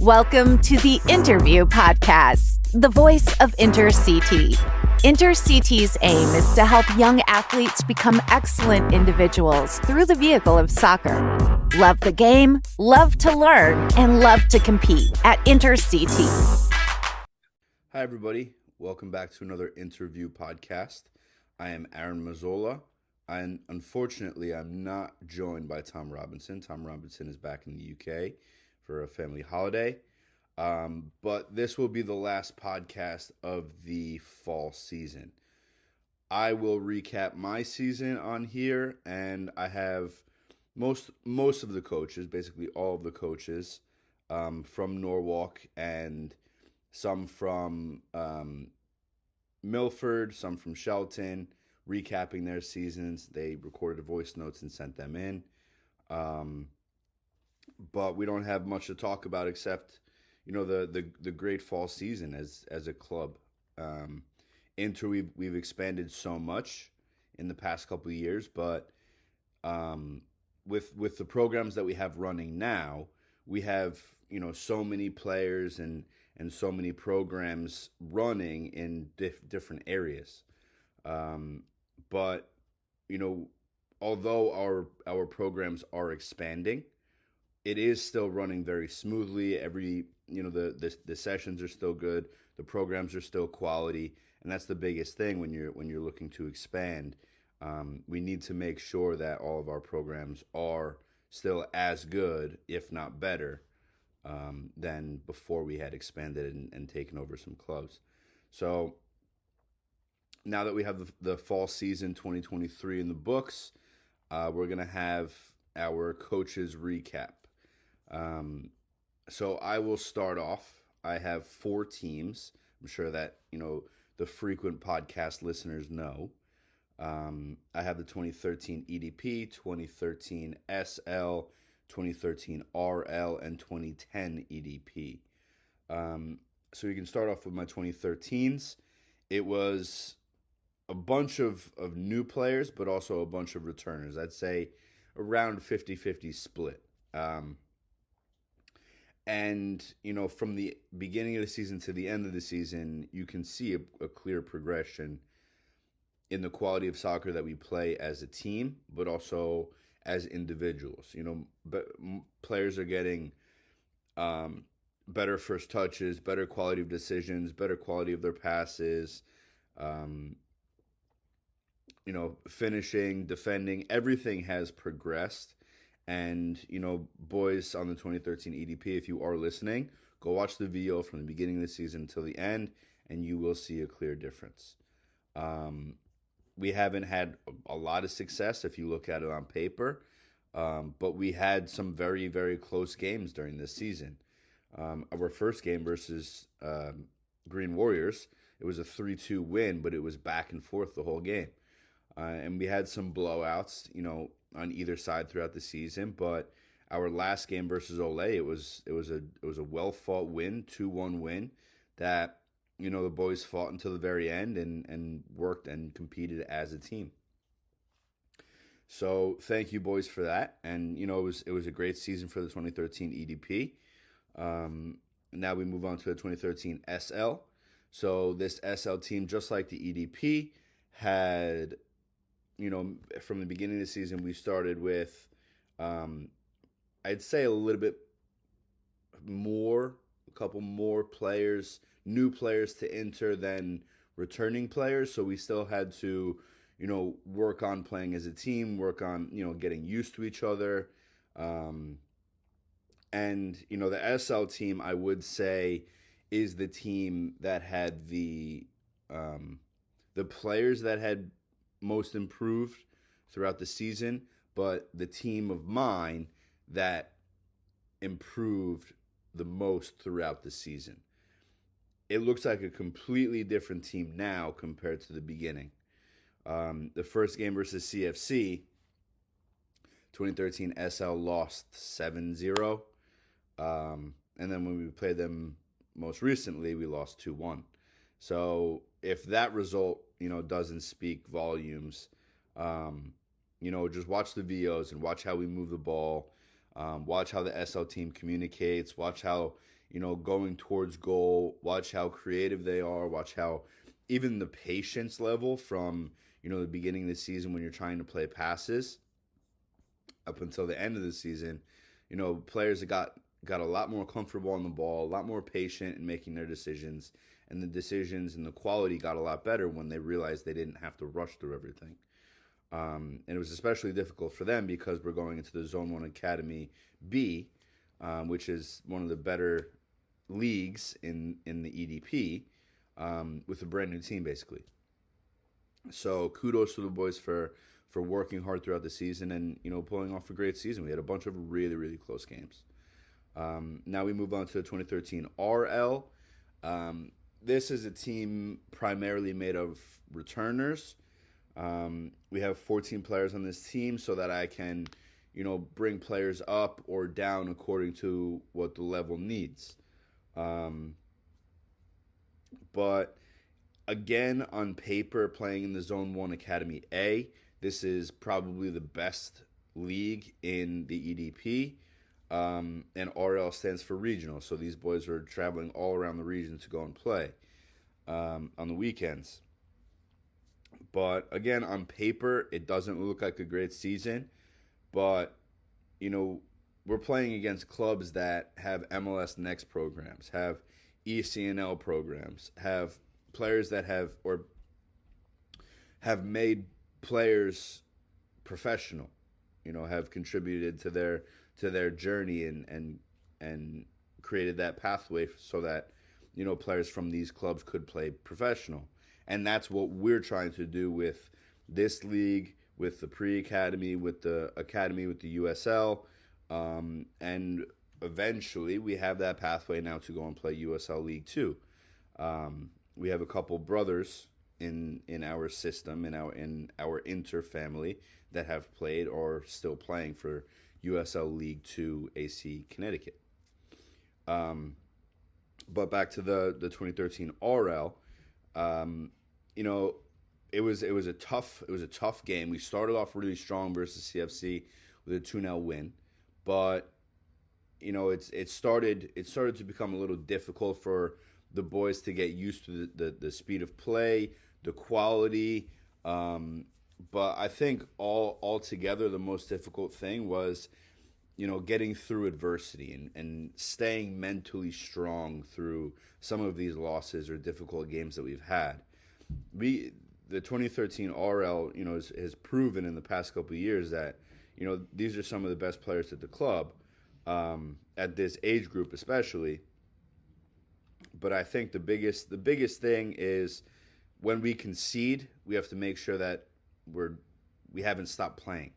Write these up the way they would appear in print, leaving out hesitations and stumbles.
Welcome to the Interview Podcast, the voice of InterCT. InterCT's aim is to help young athletes become excellent individuals through the vehicle of soccer. Love the game, love to learn, and love to compete at InterCT. Hi, everybody. Welcome back to another Interview Podcast. I am Aaron Mazzola, and unfortunately, I'm not joined by Tom Robinson. Tom Robinson is back in the UK for a family holiday. But this will be the last podcast of the fall season. I will recap my season on here, and I have most of the coaches, basically all of the coaches, from Norwalk, and some from Milford, some from Shelton, recapping their seasons. They recorded voice notes and sent them in. But we don't have much to talk about except, you know, the great fall season as a club. Inter, we've expanded so much in the past couple of years, but with the programs that we have running now, we have, you know, so many players and so many programs running in different areas. But, you know, although our programs are expanding, it is still running very smoothly. The sessions are still good. The programs are still quality, and that's the biggest thing when you're looking to expand. We need to make sure that all of our programs are still as good, if not better, than before we had expanded and taken over some clubs. So now that we have the fall season 2023 in the books, we're going to have our coaches recap. So I will start off. I have 4 teams. I'm sure that, you know, the frequent podcast listeners know. I have the 2013 EDP, 2013 SL, 2013 RL, and 2010 EDP. So we can start off with my 2013s. It was a bunch of new players, but also a bunch of returners. I'd say around 50-50 split. And, you know, from the beginning of the season to the end of the season, you can see a clear progression in the quality of soccer that we play as a team, but also as individuals. You know, but players are getting better first touches, better quality of decisions, better quality of their passes, you know, finishing, defending. Everything has progressed. And, you know, boys on the 2013 EDP, if you are listening, go watch the video from the beginning of the season until the end, and you will see a clear difference. We haven't had a lot of success if you look at it on paper, but we had some very, very close games during this season. Our first game versus Green Warriors, it was a 3-2 win, but it was back and forth the whole game. And we had some blowouts, you know, on either side throughout the season, but our last game versus Olé, it was a well fought win, 2-1 win that, you know, the boys fought until the very end and worked and competed as a team. So thank you, boys, for that. And, you know, it was a great season for the 2013 EDP. Now we move on to the 2013 SL. So this SL team, just like the EDP, had, you know, from the beginning of the season, we started with, I'd say a little bit more, a couple more players, new players to enter than returning players. So we still had to, you know, work on playing as a team, work on, you know, getting used to each other. And, you know, the SL team, I would say, is the team that had the players that had most improved throughout the season, but the team of mine that improved the most throughout the season. It looks like a completely different team now compared to the beginning. The first game versus CFC, 2013 SL lost 7-0. And then when we played them most recently, we lost 2-1. So if that result, you know, doesn't speak volumes, you know, just watch the videos and watch how we move the ball. Watch how the SL team communicates. Watch how, going towards goal. Watch how creative they are. Watch how even the patience level from, the beginning of the season when you're trying to play passes up until the end of the season, players got a lot more comfortable on the ball, a lot more patient in making their decisions, and the decisions and the quality got a lot better when they realized they didn't have to rush through everything. And it was especially difficult for them because we're going into the Zone 1 Academy B, which is one of the better leagues in the EDP, with a brand new team, basically. So kudos to the boys for working hard throughout the season and, pulling off a great season. We had a bunch of really, really close games. Now we move on to the 2013 RL. This is a team primarily made of returners. We have 14 players on this team so that I can, bring players up or down according to what the level needs. But again, on paper, playing in the Zone 1 Academy A, this is probably the best league in the EDP. And RL stands for regional. So these boys are traveling all around the region to go and play on the weekends. But again, on paper, it doesn't look like a great season. But, we're playing against clubs that have MLS Next programs, have ECNL programs, have players that have made players professional, have contributed to their journey and created that pathway so that, players from these clubs could play professional. And that's what we're trying to do with this league, with the pre-academy, with the academy, with the USL. And eventually we have that pathway now to go and play USL League 2. We have a couple brothers in our system, in our Inter family, that have played or still playing for USL League 2 AC Connecticut. But back to the 2013 RL, it was a tough game. We started off really strong versus CFC with a 2-0 win, but it started to become a little difficult for the boys to get used to the speed of play, the quality. But I think altogether the most difficult thing was, getting through adversity and staying mentally strong through some of these losses or difficult games that we've had. The 2013 RL, has proven in the past couple of years that, these are some of the best players at the club, at this age group especially. But I think the biggest thing is when we concede, we have to make sure that we haven't stopped playing.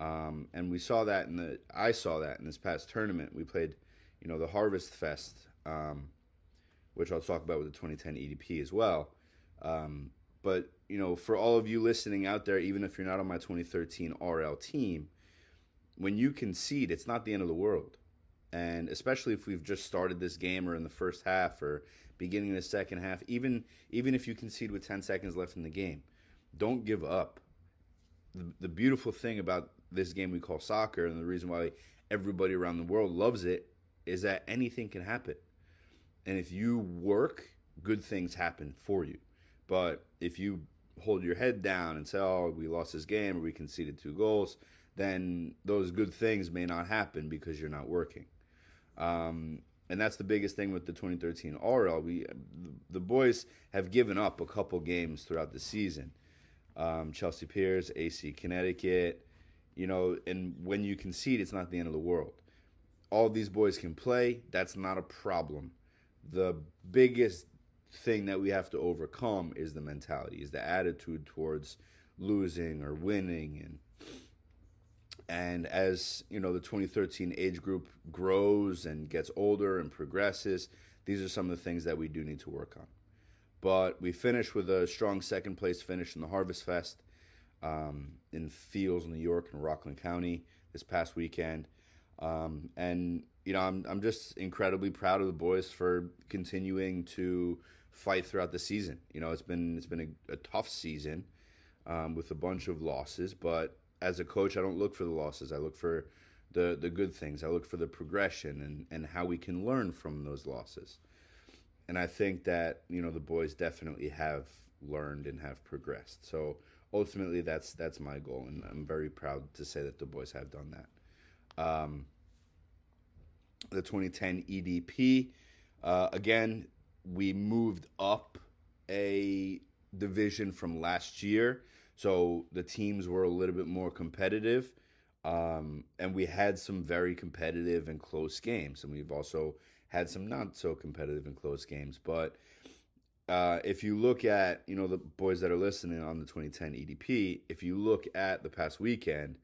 And I saw that in this past tournament. We played, the Harvest Fest, which I'll talk about with the 2010 EDP as well. But, for all of you listening out there, even if you're not on my 2013 RL team, when you concede, it's not the end of the world. And especially if we've just started this game or in the first half or beginning of the second half, even if you concede with 10 seconds left in the game, don't give up. The beautiful thing about this game we call soccer, and the reason why everybody around the world loves it, is that anything can happen. And if you work, good things happen for you. But if you hold your head down and say, oh, we lost this game or we conceded 2 goals, then those good things may not happen because you're not working. And that's the biggest thing with the 2013 RL. The boys have given up a couple games throughout the season. Chelsea Piers, AC Connecticut, and when you concede, it's not the end of the world. All these boys can play. That's not a problem. The biggest thing that we have to overcome is the mentality, is the attitude towards losing or winning. And as, the 2013 age group grows and gets older and progresses, these are some of the things that we do need to work on. But we finished with a strong second place finish in the Harvest Fest in Fields, New York, in Rockland County this past weekend. And I'm just incredibly proud of the boys for continuing to fight throughout the season. It's been a tough season with a bunch of losses, but as a coach, I don't look for the losses. I look for the good things. I look for the progression and how we can learn from those losses. And I think that the boys definitely have learned and have progressed. So ultimately, that's my goal, and I'm very proud to say that the boys have done that. The 2010 EDP, again, we moved up a division from last year, so the teams were a little bit more competitive, and we had some very competitive and close games, and we've also had some not so competitive and close games. But if you look at the boys that are listening on the 2010 EDP, if you look at the past weekend,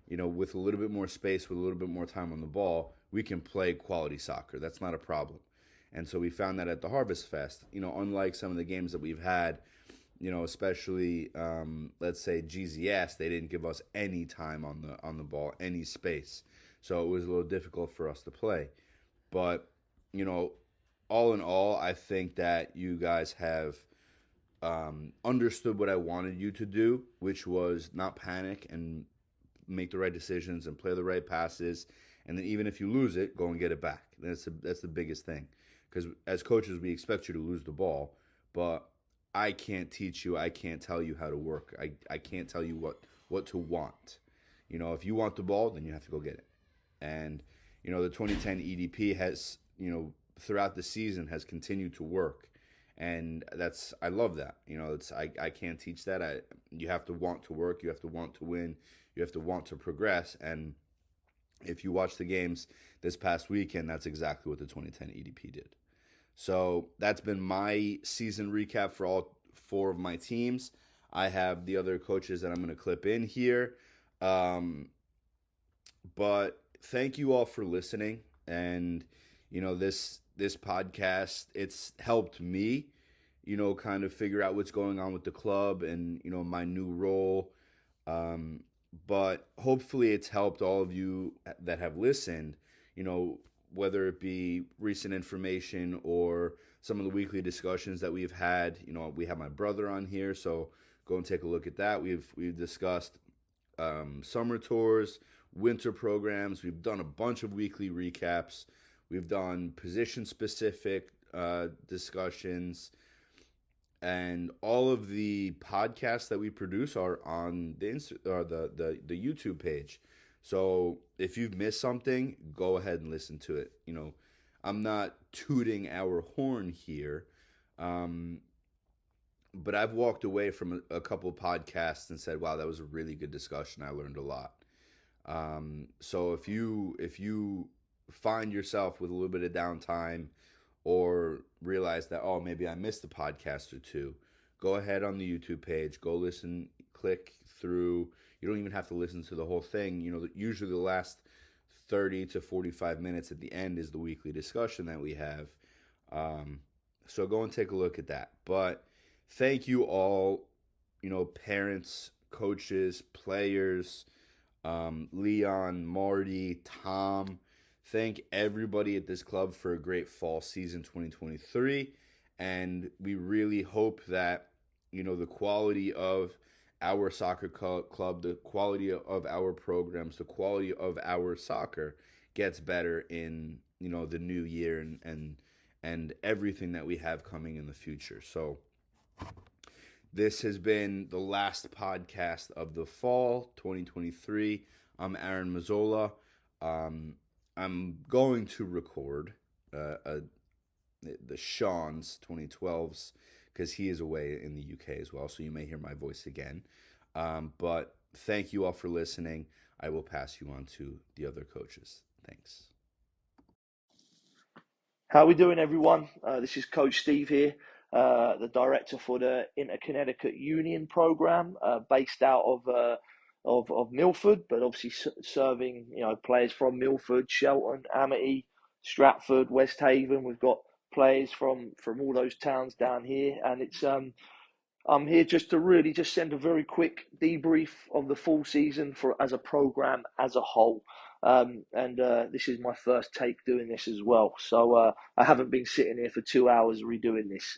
with a little bit more space, with a little bit more time on the ball, we can play quality soccer. That's not a problem. And so we found that at the Harvest Fest, unlike some of the games that we've had, especially let's say GZS, they didn't give us any time on the ball, any space. So it was a little difficult for us to play. But, all in all, I think that you guys have understood what I wanted you to do, which was not panic and make the right decisions and play the right passes. And then even if you lose it, go and get it back. That's the biggest thing. Because as coaches, we expect you to lose the ball, but I can't teach you. I can't tell you how to work. I can't tell you what to want. If you want the ball, then you have to go get it. And, the 2010 EDP has, throughout the season has continued to work. And I love that. I can't teach that. You have to want to work. You have to want to win. You have to want to progress. And if you watch the games this past weekend, that's exactly what the 2010 EDP did. So that's been my season recap for all 4 of my teams. I have the other coaches that I'm going to clip in here. But thank you all for listening. And, this podcast, it's helped me, kind of figure out what's going on with the club and, my new role. But hopefully it's helped all of you that have listened, whether it be recent information or some of the weekly discussions that we've had. We have my brother on here, so go and take a look at that. We've discussed summer tours, winter programs. We've done a bunch of weekly recaps. We've done position-specific discussions. And all of the podcasts that we produce are on the YouTube page. So if you've missed something, go ahead and listen to it. I'm not tooting our horn here, but I've walked away from a couple podcasts and said, "Wow, that was a really good discussion. I learned a lot." So if you find yourself with a little bit of downtime, or realize that, oh, maybe I missed a podcast or two, go ahead on the YouTube page, go listen, click through. You don't even have to listen to the whole thing. Usually the last 30 to 45 minutes at the end is the weekly discussion that we have. So go and take a look at that. But thank you all, parents, coaches, players, Leon, Marty, Tom. Thank everybody at this club for a great fall season 2023. And we really hope that, the quality of our soccer club, the quality of our programs, the quality of our soccer gets better in, the new year and everything that we have coming in the future. So this has been the last podcast of the fall 2023. I'm Aaron Mazzola. I'm going to record the Sean's 2012s because he is away in the UK as well, so you may hear my voice again. But thank you all for listening. I will pass you on to the other coaches. Thanks. How are we doing, everyone? This is Coach Steve here, the director for the Inter-Connecticut Union program, based out of Milford, but obviously serving players from Milford, Shelton, Amity, Stratford, West Haven. We've got players from all those towns down here, and it's I'm here just to really just send a very quick debrief of the full season as a program as a whole. And this is my first take doing this as well, so I haven't been sitting here for 2 hours redoing this.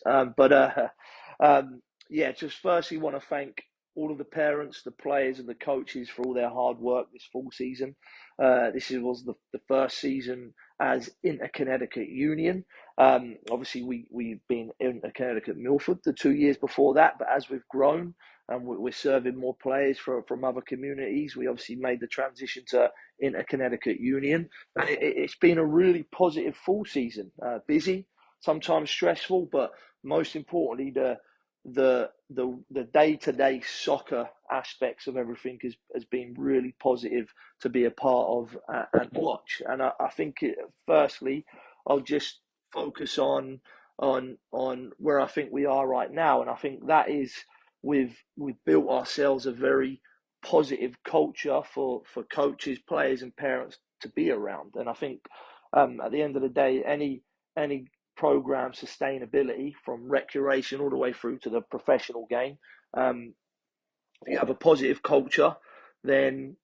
Yeah, just firstly want to thank all of the parents, the players, and the coaches for all their hard work this full season. Was the first season as Inter-Connecticut Union. Obviously, we've been Inter-Connecticut Milford the 2 years before that, but as we've grown and we're serving more players from other communities, we obviously made the transition to Inter-Connecticut Union. And it's been a really positive full season, busy, sometimes stressful, but most importantly, the day-to-day soccer aspects of everything has been really positive to be a part of and watch. And I think firstly, I'll just focus on where I think we are right now, and I think that is we've built ourselves a very positive culture for coaches, players, and parents to be around. And I think at the end of the day, any program sustainability from recreation all the way through to the professional game, if you have a positive culture, then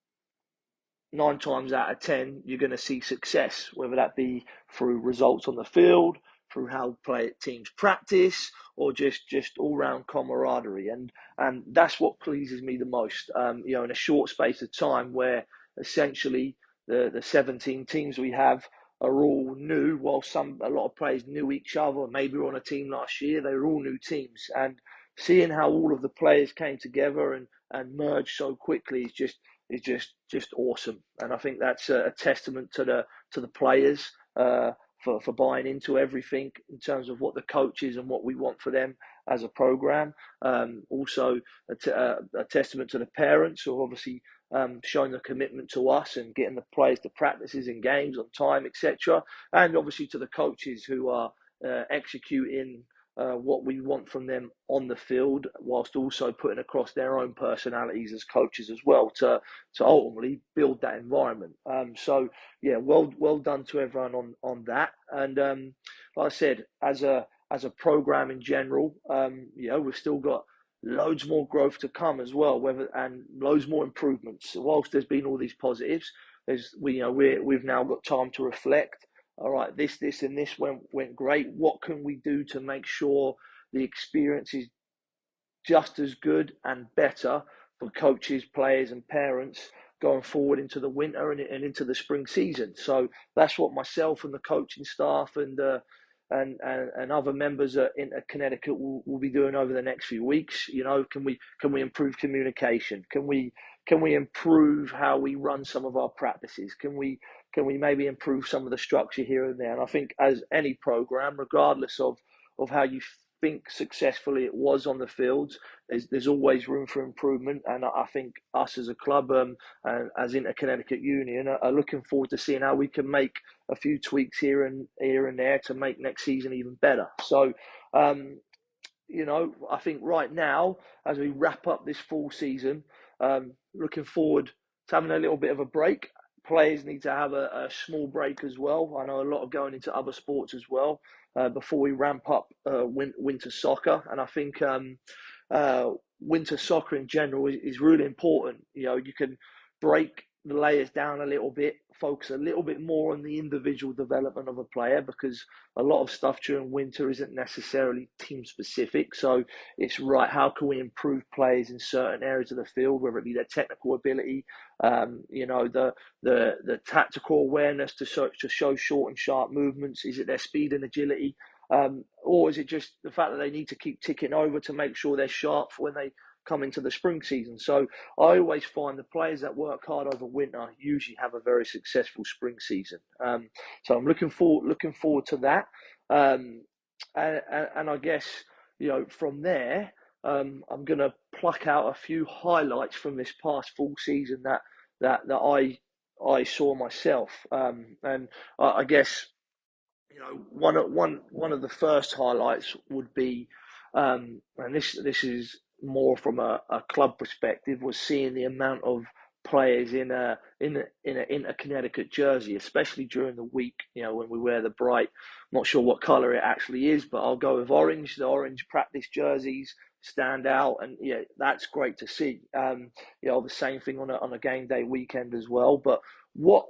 9 times out of 10 you're going to see success, whether that be through results on the field, through how teams practice, or just all round camaraderie. And that's what pleases me the most. In a short space of time, where essentially the 17 teams we have are all new, while a lot of players knew each other. Maybe were on a team last year, they were all new teams, and seeing how all of the players came together and merged so quickly is just awesome. And I think that's a testament to the players for buying into everything in terms of what the coaches and what we want for them as a program. Also a testament to the parents who obviously showing the commitment to us and getting the players to practices and games on time, etc. And obviously to the coaches who are executing what we want from them on the field, whilst also putting across their own personalities as coaches as well to ultimately build that environment. So yeah, well done to everyone on that. And like I said, as a program in general, we've still got loads more growth to come as well, and loads more improvements. So whilst there's been all these positives, we've now got time to reflect. All right, this and this went great. What can we do to make sure the experience is just as good and better for coaches, players, and parents going forward into the winter and into the spring season? So that's what myself and the coaching staff and other members in Connecticut will be doing over the next few weeks. Can we improve communication? Can we improve how we run some of our practices? Can we maybe improve some of the structure here and there? And I think as any program, regardless of how you think successfully it was on the fields, there's always room for improvement. And I think us as a club, and as Inter-Connecticut Union, are looking forward to seeing how we can make a few tweaks here and there to make next season even better. So, I think right now, as we wrap up this full season, looking forward to having a little bit of a break. Players need to have a small break as well. I know a lot are going into other sports as well before we ramp up winter soccer. And I think winter soccer in general is really important. You can break the layers down a little bit, focus a little bit more on the individual development of a player, because a lot of stuff during winter isn't necessarily team specific. So it's right, how can we improve players in certain areas of the field, whether it be their technical ability, the tactical awareness to show short and sharp movements? Is it their speed and agility? Or is it just the fact that they need to keep ticking over to make sure they're sharp for when they come into the spring season? So I always find the players that work hard over winter usually have a very successful spring season. So I'm looking forward to that. And I guess, from there, I'm going to pluck out a few highlights from this past full season that I saw myself. And I guess, one of the first highlights would be, and this is more from a club perspective, was seeing the amount of players in a Connecticut jersey, especially during the week. When we wear the bright, I'm not sure what color it actually is, but I'll go with orange. The orange practice jerseys stand out, and that's great to see. The same thing on a game day weekend as well. But what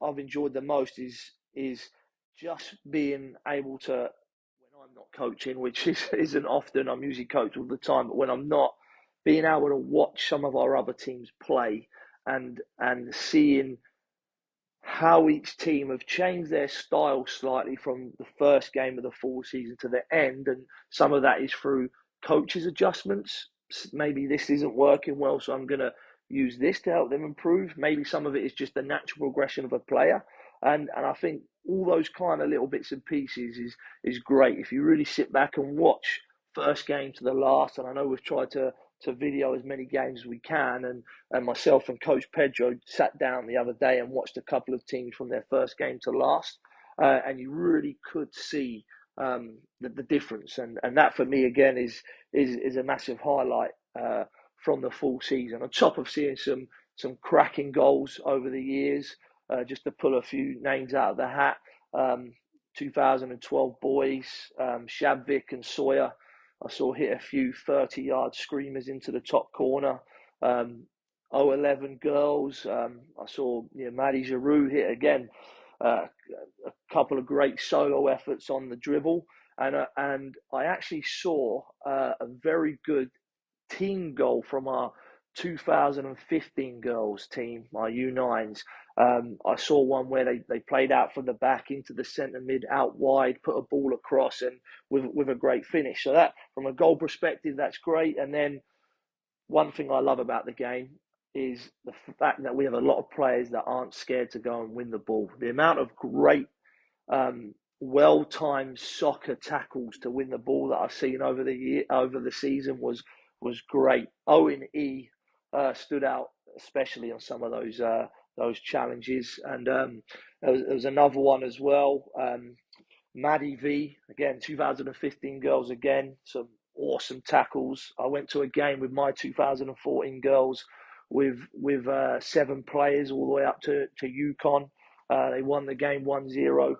I've enjoyed the most is just being able to, when I'm not coaching, which isn't often, I'm usually coach all the time, but when I'm not, being able to watch some of our other teams play and seeing how each team have changed their style slightly from the first game of the fall season to the end. And some of that is through coaches' adjustments. Maybe this isn't working well, so I'm going to use this to help them improve. Maybe some of it is just the natural progression of a player. And I think all those kind of little bits and pieces is great. If you really sit back and watch first game to the last, and I know we've tried to video as many games as we can, and myself and Coach Pedro sat down the other day and watched a couple of teams from their first game to last, and you really could see the difference, and that for me again is a massive highlight from the full season. On top of seeing some cracking goals over the years, just to pull a few names out of the hat. 2012 boys, Shabvik and Sawyer, I saw hit a few 30-yard screamers into the top corner. 011 girls, I saw Maddie Giroux hit again a couple of great solo efforts on the dribble. And I actually saw a very good team goal from our 2015 girls team, our U9s. I saw one where they played out from the back into the centre mid, out wide, put a ball across, and with a great finish. So that, from a goal perspective, that's great. And then one thing I love about the game is the fact that we have a lot of players that aren't scared to go and win the ball. The amount of great, well-timed soccer tackles to win the ball that I've seen over the season was great. Owen E stood out especially on some of those challenges, and there was another one as well. Maddie V, again, 2015 girls, again, some awesome tackles. I went to a game with my 2014 girls with 7 players all the way up to UConn. They won the game 1-0.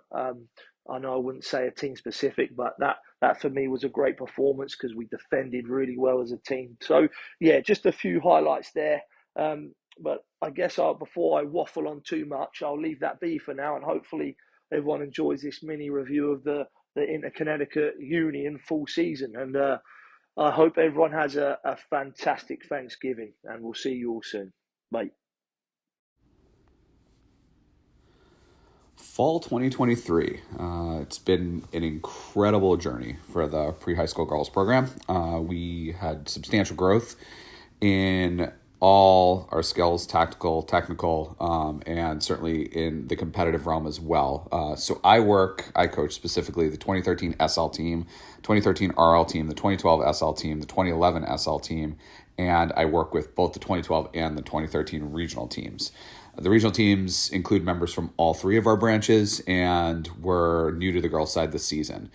I know I wouldn't say a team specific, but that for me was a great performance because we defended really well as a team. So yeah, just a few highlights there. But I guess before I waffle on too much, I'll leave that be for now, and hopefully everyone enjoys this mini review of the Inter-Connecticut Union full season. And I hope everyone has a fantastic Thanksgiving, and we'll see you all soon. Bye. Fall 2023. It's been an incredible journey for the pre-high school girls program. We had substantial growth in all our skills, tactical, technical, and certainly in the competitive realm as well. So I coach specifically the 2013 SL team, 2013 RL team, the 2012 SL team, the 2011 SL team, and I work with both the 2012 and the 2013 regional teams. The regional teams include members from all 3 of our branches, and we're new to the girls' side this season.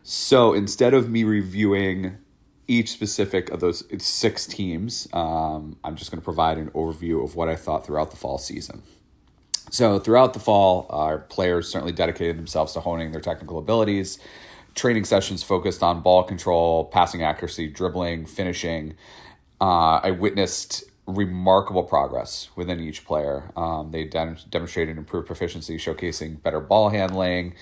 So instead of me reviewing each specific of those 6 teams, I'm just going to provide an overview of what I thought throughout the fall season. So throughout the fall, our players certainly dedicated themselves to honing their technical abilities. Training sessions focused on ball control, passing accuracy, dribbling, finishing. I witnessed remarkable progress within each player. They demonstrated improved proficiency, showcasing better ball handling,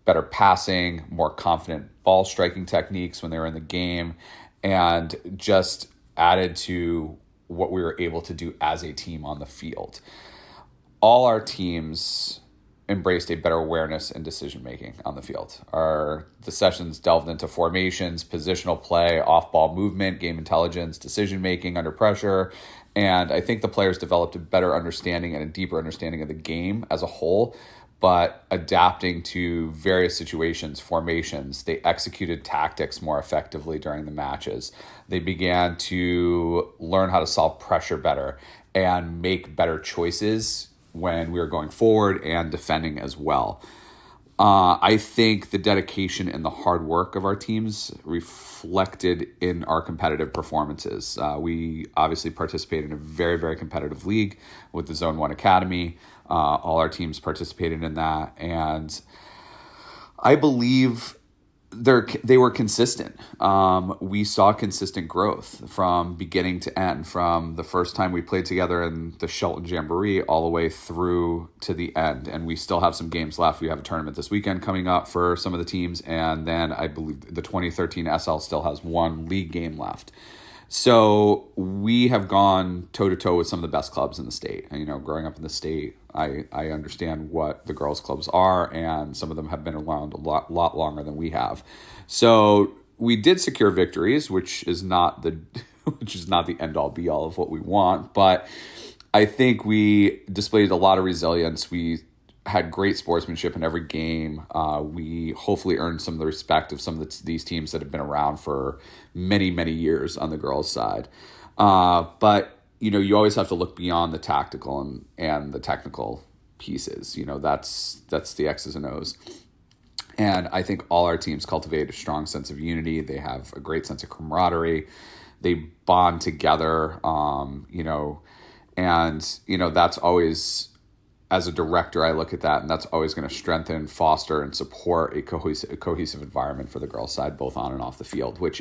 better passing, more confident ball striking techniques when they were in the game, and just added to what we were able to do as a team on the field. All our teams embraced a better awareness and decision-making on the field. The sessions delved into formations, positional play, off-ball movement, game intelligence, decision-making under pressure, and I think the players developed a better understanding and a deeper understanding of the game as a whole, but adapting to various situations, formations. They executed tactics more effectively during the matches. They began to learn how to solve pressure better and make better choices when we were going forward and defending as well. I think the dedication and the hard work of our teams reflected in our competitive performances. We obviously participate in a very, very competitive league with the Zone 1 Academy. All our teams participated in that, and I believe they were consistent. We saw consistent growth from beginning to end, from the first time we played together in the Shelton Jamboree all the way through to the end. And we still have some games left. We have a tournament this weekend coming up for some of the teams. And then I believe the 2013 SL still has 1 league game left. So we have gone toe-to-toe with some of the best clubs in the state. And, growing up in the state, I understand what the girls' clubs are, and some of them have been around a lot longer than we have. So we did secure victories, which is not the end all be all of what we want, but I think we displayed a lot of resilience. We had great sportsmanship in every game. We hopefully earned some of the respect of some of these teams that have been around for many, many years on the girls' side. But you always have to look beyond the tactical and the technical pieces. That's the X's and O's. And I think all our teams cultivate a strong sense of unity. They have a great sense of camaraderie. They bond together, and that's always, as a director, I look at that, and that's always going to strengthen, foster, and support a cohesive environment for the girls' side, both on and off the field, which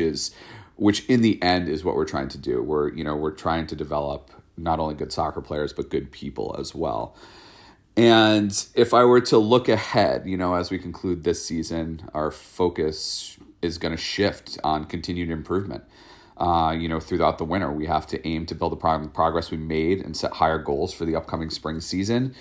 in the end is what we're trying to do. We're trying to develop not only good soccer players, but good people as well. And if I were to look ahead, as we conclude this season, our focus is going to shift on continued improvement. Throughout the winter, we have to aim to build upon the progress we made and set higher goals for the upcoming spring season.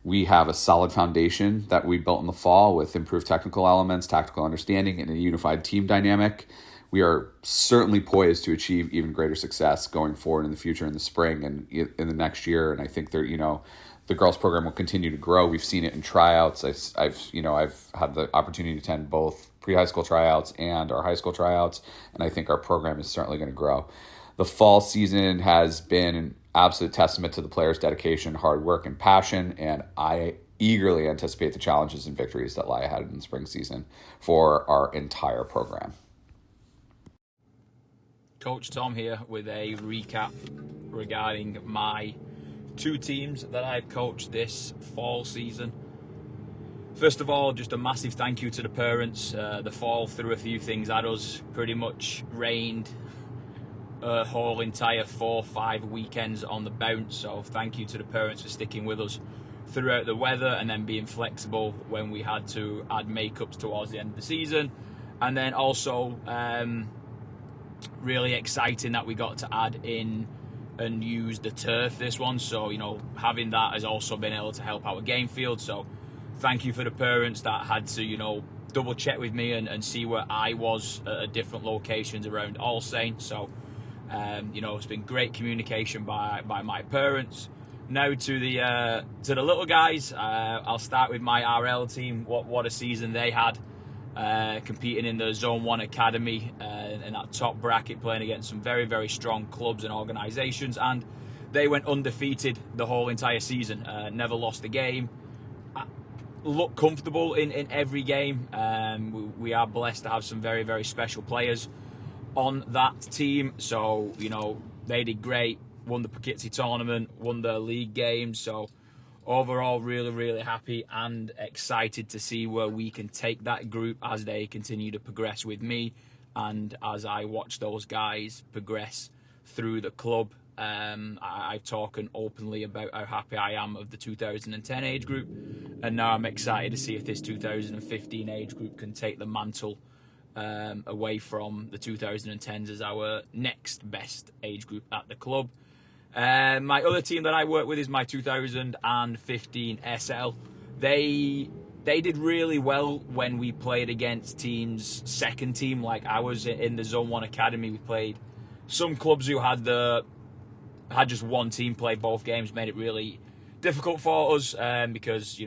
We have a solid foundation that we built in the fall with improved technical elements, tactical understanding, and a unified team dynamic. We are certainly poised to achieve even greater success going forward in the future, in the spring and in the next year. And I think the girls program will continue to grow. We've seen it in tryouts. I've had the opportunity to attend both pre-high school tryouts and our high school tryouts, and I think our program is certainly going to grow. The fall season has been an absolute testament to the players' dedication, hard work, and passion, and I eagerly anticipate the challenges and victories that lie ahead in the spring season for our entire program. Coach Tom here with a recap regarding my 2 teams that I've coached this fall season. First of all, just a massive thank you to the parents. The fall threw a few things at us, pretty much rained a whole entire 4-5 weekends on the bounce. So thank you to the parents for sticking with us throughout the weather and then being flexible when we had to add makeups towards the end of the season. And then also really exciting that we got to add in and use the turf this one. So, having that has also been able to help our game field. So thank you for the parents that had to, double check with me and see where I was at different locations around All Saints. So, it's been great communication by my parents. Now to the little guys, I'll start with my RL team. What a season they had, competing in the Zone 1 Academy in that top bracket, playing against some very, very strong clubs and organisations, and they went undefeated the whole entire season, never lost a game. Look comfortable in every game. We are blessed to have some very, very special players on that team. So, they did great, won the Poughkeepsie tournament, won the league games. So overall, really, really happy and excited to see where we can take that group as they continue to progress with me and as I watch those guys progress through the club. I've talked openly about how happy I am of the 2010 age group, and now I'm excited to see if this 2015 age group can take the mantle away from the 2010s as our next best age group at the club. My other team that I work with is my 2015 SL. They did really well when we played against teams' second team like ours in the Zone 1 Academy. We played some clubs who had just one team play both games, made it really difficult for us because,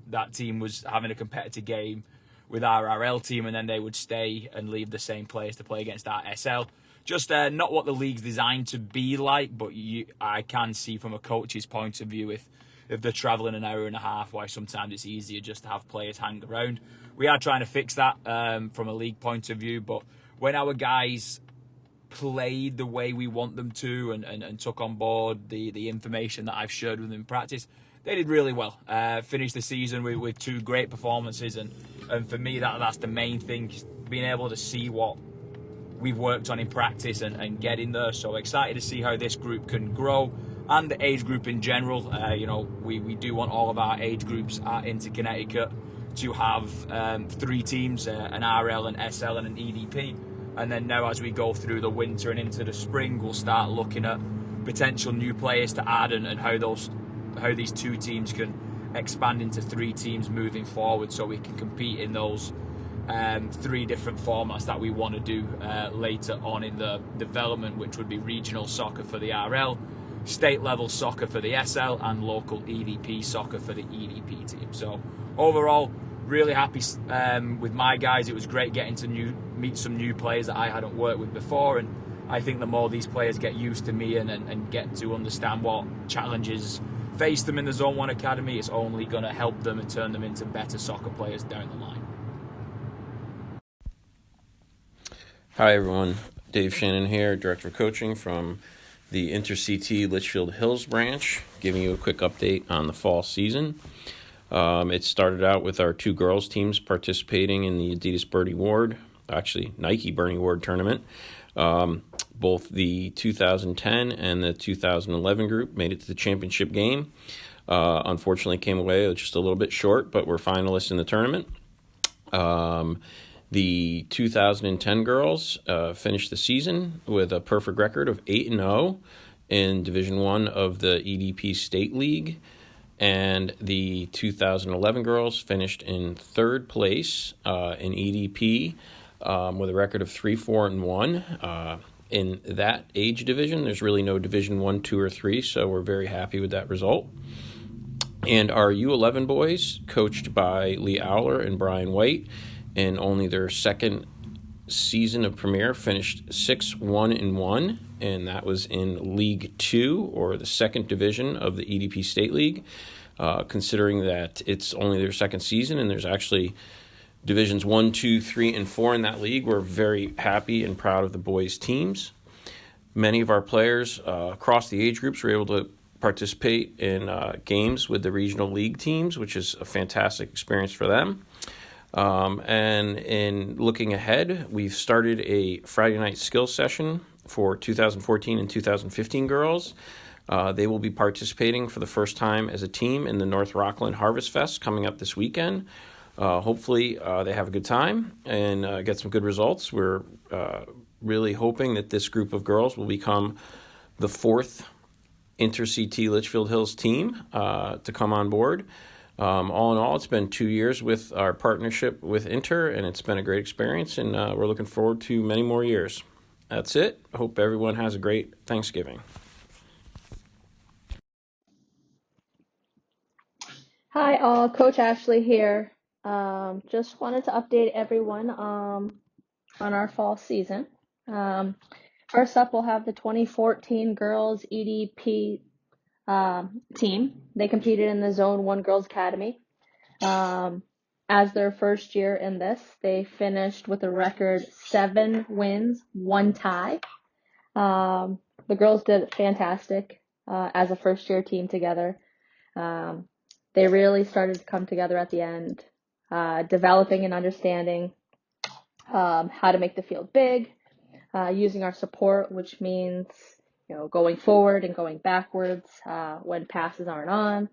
that team was having a competitive game with our RL team, and then they would stay and leave the same players to play against our SL. Just not what the league's designed to be like, but I can see from a coach's point of view if they're travelling an hour and a half, why sometimes it's easier just to have players hang around. We are trying to fix that from a league point of view, but when our guys played the way we want them to and took on board the information that I've shared with them in practice, they did really well. Finished the season with 2 great performances, and for me that's the main thing, being able to see what we've worked on in practice and get in there. So excited to see how this group can grow and the age group in general. We do want all of our age groups at Inter Connecticut to have 3 teams, an RL, an SL and an EDP. And then now as we go through the winter and into the spring, we'll start looking at potential new players to add and how these 2 teams can expand into 3 teams moving forward so we can compete in those 3 different formats that we want to do later on in the development, which would be regional soccer for the RL, state level soccer for the SL, and local EDP soccer for the EDP team. So overall, really happy with my guys. It was great getting to meet some new players that I hadn't worked with before, and I think the more these players get used to me and get to understand what challenges face them in the Zone 1 Academy, it's only going to help them and turn them into better soccer players down the line. Hi everyone, Dave Shannon here, Director of Coaching from the InterCT Litchfield Hills branch, giving you a quick update on the fall season. It started out with our 2 girls teams participating in the Adidas Nike Bernie Ward tournament. Both the 2010 and the 2011 group made it to the championship game. Unfortunately came away just a little bit short, but we're finalists in the tournament. The 2010 girls finished the season with a perfect record of 8-0 in Division I of the EDP State League, and the 2011 girls finished in 3rd place in EDP with a record of 3-4-1. In that age division, there's really no Division 1, 2, or 3, so we're very happy with that result. And our U11 boys, coached by Lee Owler and Brian White, in only their 2nd season of Premier, finished 6-1-1, and that was in League 2, or the 2nd division of the EDP State League. Considering that it's only their 2nd season and there's actually Divisions 1, 2, 3, and 4 in that league, we're very happy and proud of the boys' teams. Many of our players across the age groups were able to participate in games with the regional league teams, which is a fantastic experience for them. And in looking ahead, we've started a Friday night skills session for 2014 and 2015 girls. They will be participating for the first time as a team in the North Rockland Harvest Fest coming up this weekend. Hopefully they have a good time and get some good results. We're really hoping that this group of girls will become the 4th InterCT Litchfield Hills team to come on board. All in all, it's been 2 years with our partnership with Inter, and it's been a great experience, and we're looking forward to many more years. That's it. Hope everyone has a great Thanksgiving. Hi all, Coach Ashley here. Just wanted to update everyone on our fall season. First up, we'll have the 2014 girls EDP team. They competed in the Zone 1 Girls Academy. As their first year in this, they finished with a record 7 wins, 1 tie. The girls did fantastic as a first-year team together. They really started to come together at the end, developing and understanding how to make the field big, using our support, which means going forward and going backwards when passes aren't on.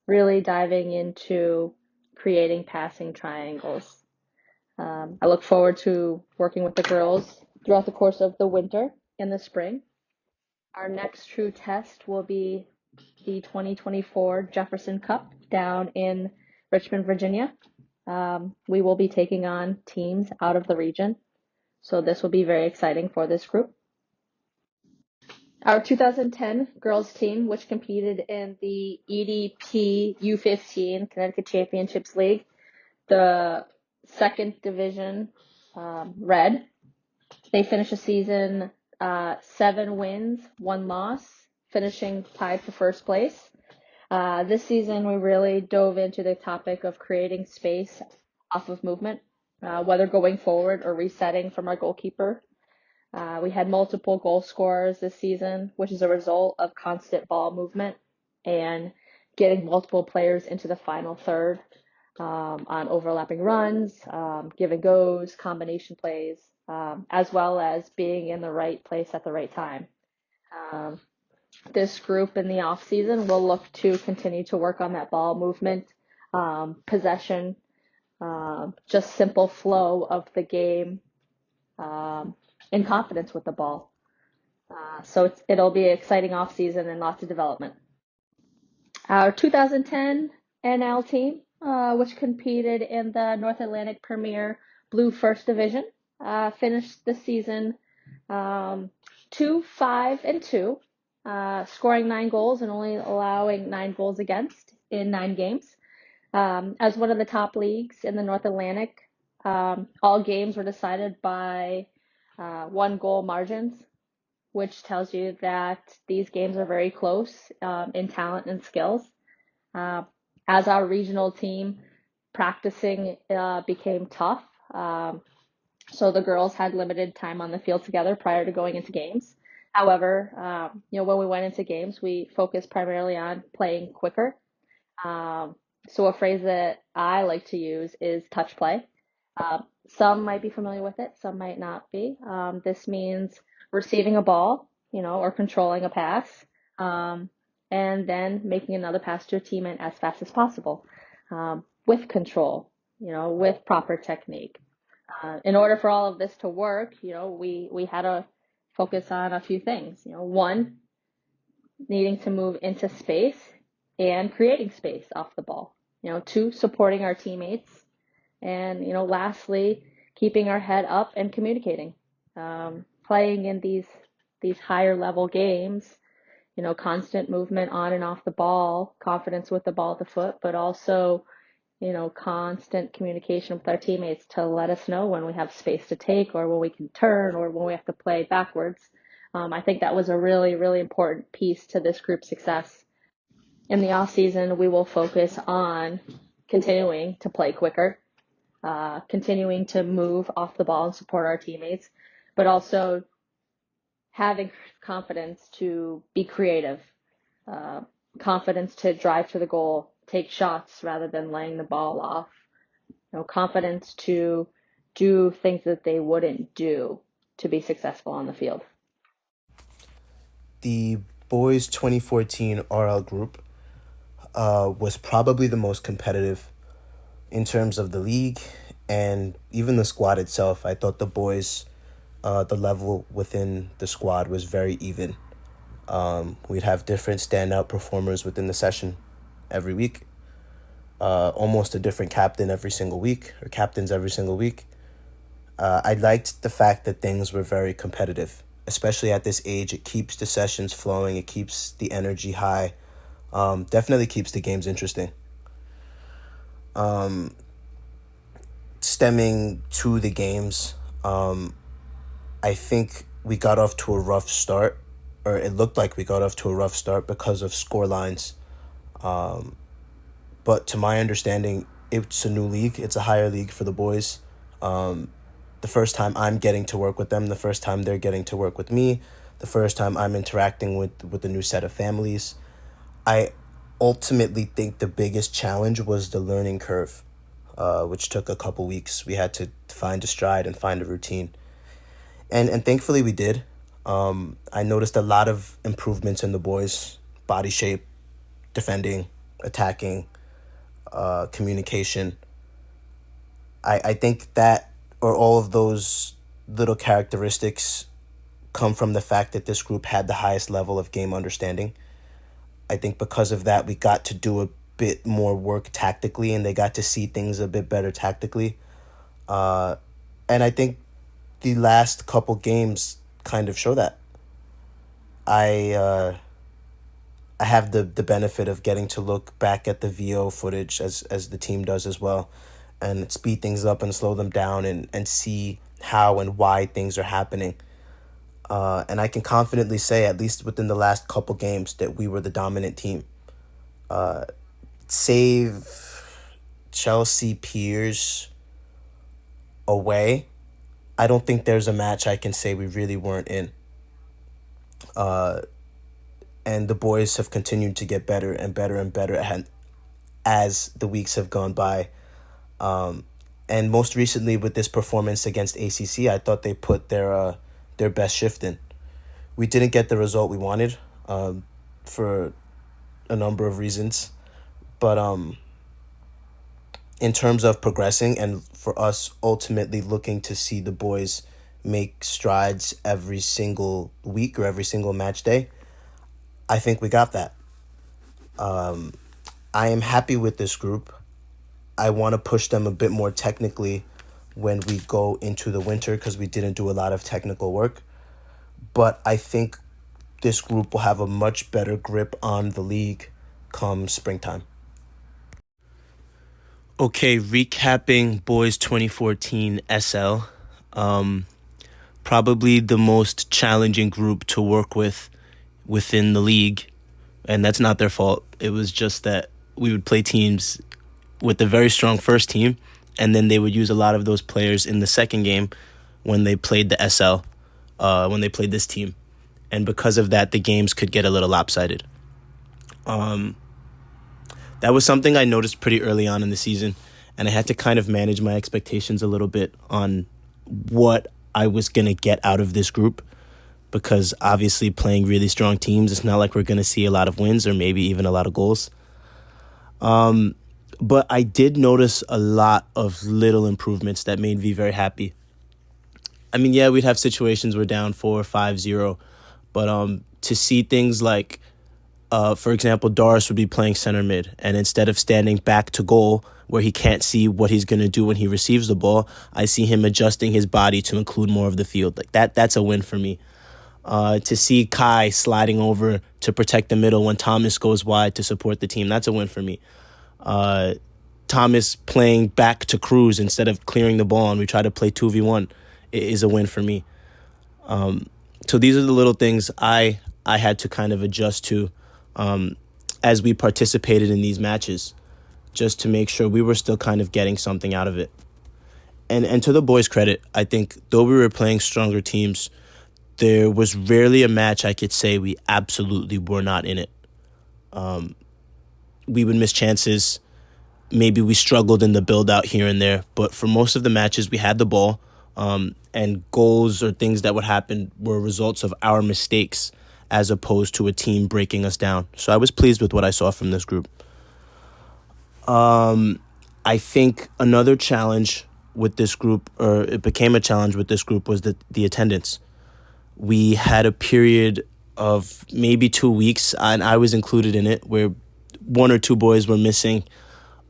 Really diving into creating passing triangles. I look forward to working with the girls throughout the course of the winter and the spring. Our next true test will be the 2024 Jefferson Cup down in Richmond, Virginia. We will be taking on teams out of the region, so this will be very exciting for this group. Our 2010 girls team, which competed in the EDP U15 Connecticut Championships League, the 2nd division red, they finished the season 7 wins, 1 loss, finishing tied for first place. This season, we really dove into the topic of creating space off of movement, whether going forward or resetting from our goalkeeper. We had multiple goal scorers this season, which is a result of constant ball movement and getting multiple players into the final third on overlapping runs, give and goes, combination plays, as well as being in the right place at the right time. This group in the off season will look to continue to work on that ball movement, possession, just simple flow of the game, and confidence with the ball. So it'll be an exciting off season and lots of development. Our 2010 NL team, which competed in the North Atlantic Premier Blue First Division, finished the season 2-5-2, scoring 9 goals and only allowing 9 goals against in 9 games. As one of the top leagues in the North Atlantic, all games were decided by 1-goal margins, which tells you that these games are very close in talent and skills. As our regional team, practicing became tough. So the girls had limited time on the field together prior to going into games. However, when we went into games, we focused primarily on playing quicker. So a phrase that I like to use is touch play. Some might be familiar with it, some might not be. This means receiving a ball, or controlling a pass, and then making another pass to your teammate as fast as possible, with control, with proper technique. In order for all of this to work, we had to focus on a few things. One, needing to move into space and creating space off the ball. Two, supporting our teammates. And, lastly, keeping our head up and communicating. Playing in these higher level games, constant movement on and off the ball, confidence with the ball at the foot, but also, constant communication with our teammates to let us know when we have space to take or when we can turn or when we have to play backwards. I think that was a really, really important piece to this group's success. In the off season, we will focus on continuing to play quicker, continuing to move off the ball and support our teammates, but also having confidence to be creative, confidence to drive to the goal, take shots rather than laying the ball off, confidence to do things that they wouldn't do to be successful on the field. The boys 2014 RL group was probably the most competitive in terms of the league and even the squad itself. I thought the boys, the level within the squad was very even. We'd have different standout performers within the session every week. Almost a different captain every single week, or captains every single week. I liked the fact that things were very competitive, especially at this age. It keeps the sessions flowing. It keeps the energy high. Definitely keeps the games interesting. Stemming to the games, I think we got off to a rough start, or it looked like we got off to a rough start because of score lines. But to my understanding, it's a new league. It's a higher league for the boys. The first time I'm getting to work with them, the first time they're getting to work with me, the first time I'm interacting with a new set of families. I ultimately think the biggest challenge was the learning curve, which took a couple weeks. We had to find a stride and find a routine. And thankfully we did. I noticed a lot of improvements in the boys' body shape, defending, attacking, communication. I think that, or all of those little characteristics, come from the fact that this group had the highest level of game understanding. I think because of that, we got to do a bit more work tactically, and they got to see things a bit better tactically. And I think the last couple games kind of show that. I have the benefit of getting to look back at the VO footage as the team does as well, and speed things up and slow them down and see how and why things are happening. And I can confidently say, at least within the last couple games, that we were the dominant team. Save Chelsea Piers away, I don't think there's a match I can say we really weren't in. And the boys have continued to get better and better and better as the weeks have gone by. And most recently with this performance against ACC, I thought they put their best shift in. We didn't get the result we wanted for a number of reasons. But in terms of progressing and for us ultimately looking to see the boys make strides every single week or every single match day, I think we got that. I am happy with this group. I want to push them a bit more technically when we go into the winter because we didn't do a lot of technical work. But I think this group will have a much better grip on the league come springtime. Okay, recapping boys 2014 SL. Probably the most challenging group to work with within the league. And that's not their fault. It was just that we would play teams with a very strong first team, and then they would use a lot of those players in the second game when they played the SL, when they played this team. And because of that, the games could get a little lopsided. That was something I noticed pretty early on in the season, and I had to kind of manage my expectations a little bit on what I was going to get out of this group, because obviously playing really strong teams, it's not like we're going to see a lot of wins or maybe even a lot of goals. But I did notice a lot of little improvements that made me very happy. I mean, yeah, we'd have situations we're down 4-5-0, but to see things like, for example, Doris would be playing center mid, and instead of standing back to goal where he can't see what he's going to do when he receives the ball, I see him adjusting his body to include more of the field. Like that's a win for me. To see Kai sliding over to protect the middle when Thomas goes wide to support the team, that's a win for me. Thomas playing back to Cruz instead of clearing the ball and we try to play 2v1 is a win for me. So these are the little things I had to kind of adjust to as we participated in these matches, just to make sure we were still kind of getting something out of it. And to the boys' credit, I think though we were playing stronger teams, there was rarely a match I could say we absolutely were not in it. We would miss chances. Maybe we struggled in the build-out here and there. But for most of the matches, we had the ball. And goals or things that would happen were results of our mistakes as opposed to a team breaking us down. So I was pleased with what I saw from this group. I think another challenge with this group, or it became a challenge with this group, was the attendance. We had a period of maybe 2 weeks, and I was included in it, where one or two boys were missing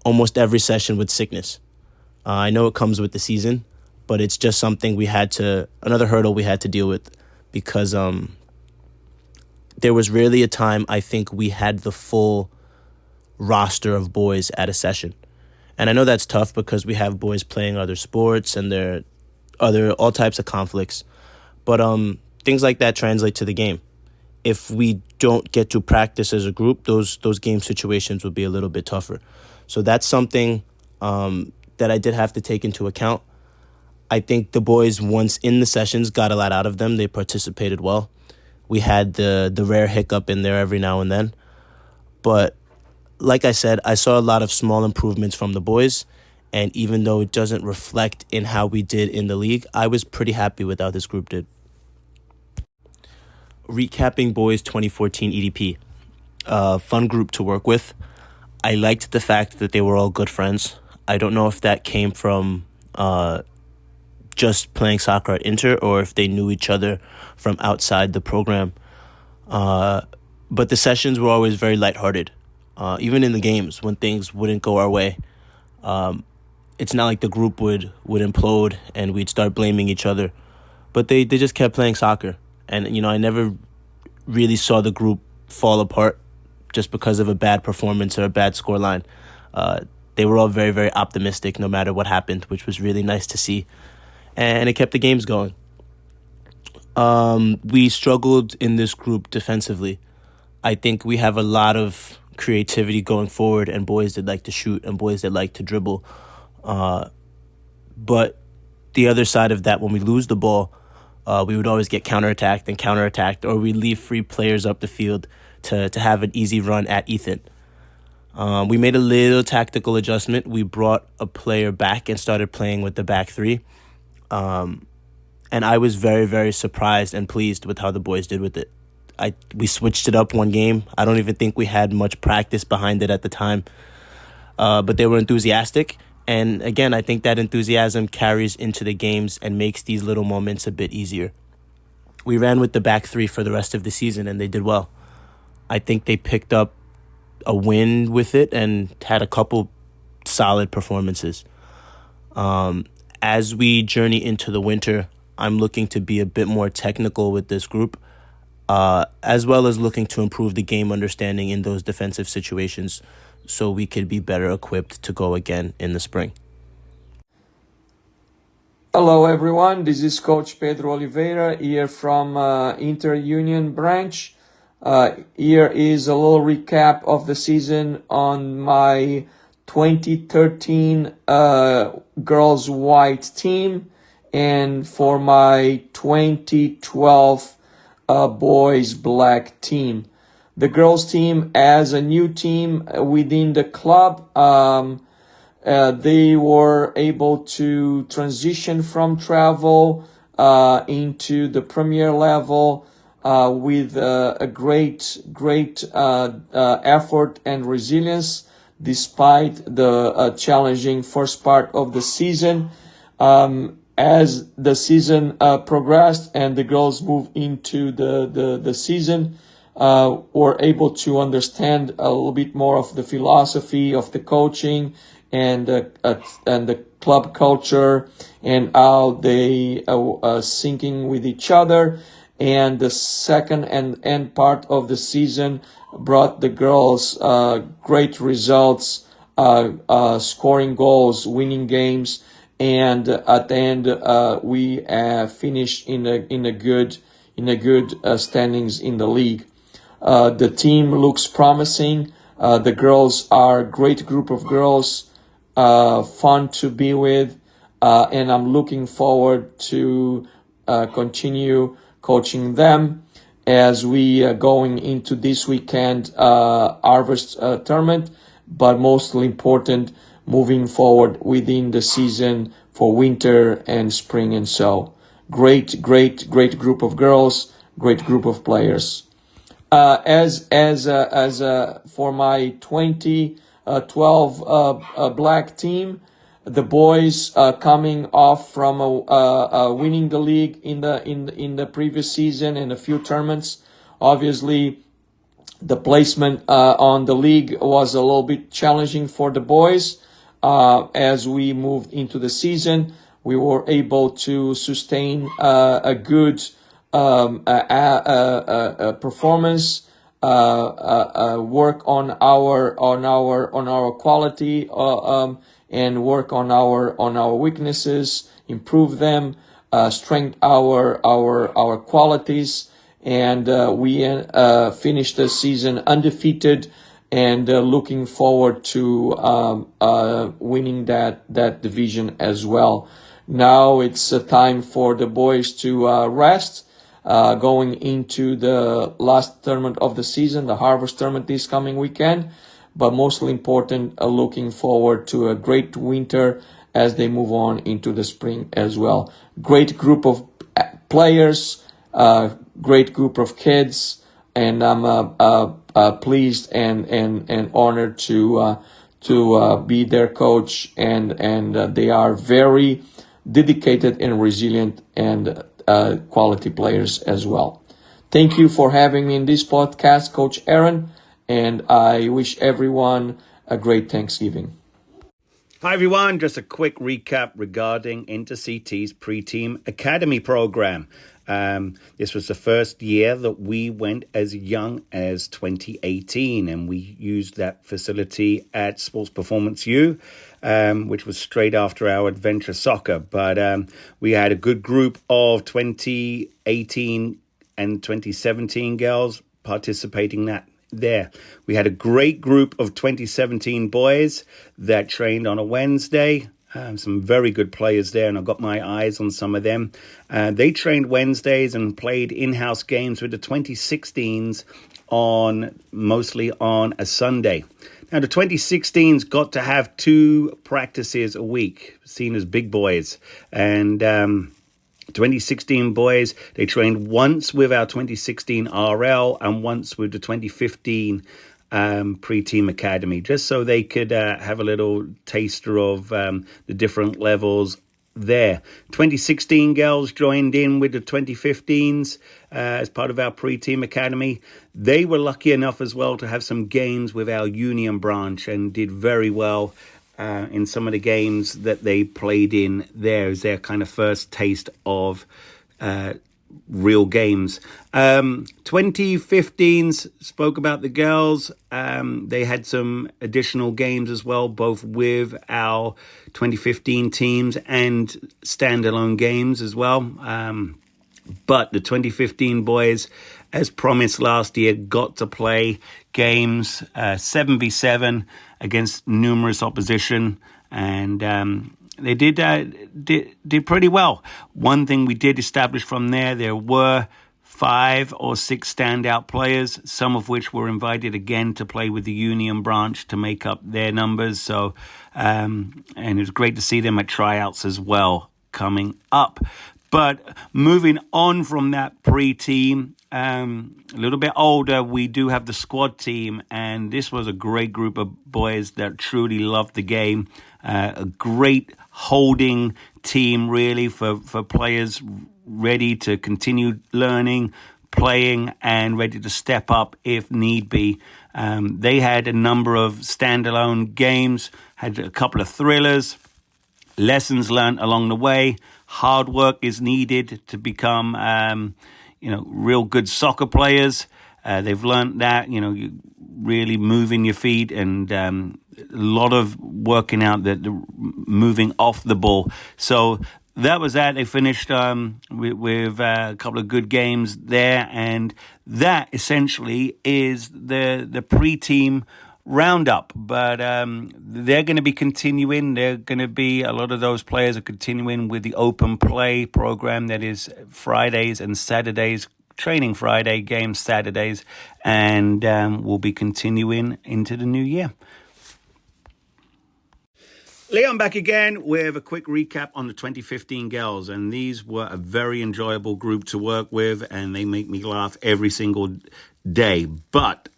almost every session with sickness. I know it comes with the season, but it's just something another hurdle we had to deal with, because there was rarely a time I think we had the full roster of boys at a session. And I know that's tough because we have boys playing other sports and there are all types of conflicts. But things like that translate to the game. If we don't get to practice as a group, those game situations would be a little bit tougher. So that's something that I did have to take into account. I think the boys, once in the sessions, got a lot out of them. They participated well. We had the rare hiccup in there every now and then. But like I said, I saw a lot of small improvements from the boys. And even though it doesn't reflect in how we did in the league, I was pretty happy with how this group did. Recapping boys 2014 EDP. Fun group to work with. I liked the fact that they were all good friends. I don't know if that came from just playing soccer at Inter or if they knew each other from outside the program. But the sessions were always very lighthearted. Even in the games when things wouldn't go our way. It's not like the group would implode and we'd start blaming each other. But they just kept playing soccer. And, I never really saw the group fall apart just because of a bad performance or a bad scoreline. They were all very, very optimistic no matter what happened, which was really nice to see. And it kept the games going. We struggled in this group defensively. I think we have a lot of creativity going forward and boys that like to shoot and boys that like to dribble. But the other side of that, when we lose the ball, we would always get counterattacked, or we leave free players up the field to have an easy run at Ethan. We made a little tactical adjustment. We brought a player back and started playing with the back three. And I was very, very surprised and pleased with how the boys did with it. We switched it up one game. I don't even think we had much practice behind it at the time. But they were enthusiastic. And again, I think that enthusiasm carries into the games and makes these little moments a bit easier. We ran with the back three for the rest of the season, and they did well. I think they picked up a win with it and had a couple solid performances. As we journey into the winter, I'm looking to be a bit more technical with this group, as well as looking to improve the game understanding in those defensive situations so we could be better equipped to go again in the spring. Hello everyone, this is Coach Pedro Oliveira here from Inter Union branch. Here is a little recap of the season on my 2013 girls white team and for my 2012 boys black team. The girls team as a new team within the club. They were able to transition from travel into the Premier level with a great effort and resilience despite the challenging first part of the season. As the season progressed and the girls moved into the season, were able to understand a little bit more of the philosophy of the coaching and the club culture and how they are syncing with each other. And the second and end part of the season brought the girls great results, scoring goals, winning games, and at the end we finished in a good standings in the league. The team looks promising. The girls are a great group of girls, fun to be with, and I'm looking forward to continue coaching them as we are going into this weekend harvest tournament, but mostly important moving forward within the season for winter and spring. And so great group of girls, great group of players. As for my 2012 black team, the boys coming off from winning the league in the previous season and a few tournaments. Obviously, the placement on the league was a little bit challenging for the boys. As we moved into the season, we were able to sustain a good performance, work on our quality, and work on our weaknesses, improve them, strengthen our qualities, and we finished the season undefeated and looking forward to winning that division as well. Now it's time for the boys to rest, going into the last tournament of the season, the Harvest tournament this coming weekend. But mostly important, looking forward to a great winter as they move on into the spring as well. Great group of players, great group of kids, and I'm pleased and honored to be their coach, and they are very dedicated and resilient and quality players as well. Thank you for having me in this podcast, Coach Aaron. And I wish everyone a great Thanksgiving. Hi, everyone. Just a quick recap regarding InterCT's Pre-Team Academy program. This was the first year that we went as young as 2018, and we used that facility at Sports Performance U, which was straight after our Adventure Soccer. But we had a good group of 2018 and 2017 girls participating there. We had a great group of 2017 boys that trained on a Wednesday. Some very good players there, and I got my eyes on some of them. They trained Wednesdays and played in-house games with the 2016s mostly on a Sunday. Now, the 2016s got to have 2 practices a week, seen as big boys. And 2016 boys, they trained once with our 2016 RL and once with the 2015 Pre-Team Academy, just so they could have a little taster of the different levels there. 2016 girls joined in with the 2015s as part of our pre-team academy. They were lucky enough as well to have some games with our union branch and did very well in some of the games that they played in there as their kind of first taste of real games. 2015s spoke about the girls. They had some additional games as well, both with our 2015 teams and standalone games as well. But the 2015 boys, as promised last year, got to play games 7v7 against numerous opposition, and they did pretty well. One thing we did establish from there were 5 or 6 standout players, some of which were invited again to play with the union branch to make up their numbers. So, and it was great to see them at tryouts as well coming up. But moving on from that pre-team, a little bit older, we do have the squad team, and this was a great group of boys that truly loved the game. A great holding team, really, for players ready to continue learning, playing, and ready to step up if need be. They had a number of standalone games, had a couple of thrillers, lessons learned along the way. Hard work is needed to become, real good soccer players. They've learned that, you really moving your feet and a lot of working out the moving off the ball. So that was that. They finished with a couple of good games there, and that essentially is the pre-team roundup. But they're going to be continuing. They're going to be, a lot of those players are continuing with the open play program that is Fridays and Saturdays, training Friday, games Saturdays, and we'll be continuing into the new year. Leon back again with a quick recap on the 2015 girls, and these were a very enjoyable group to work with, and they make me laugh every single day. But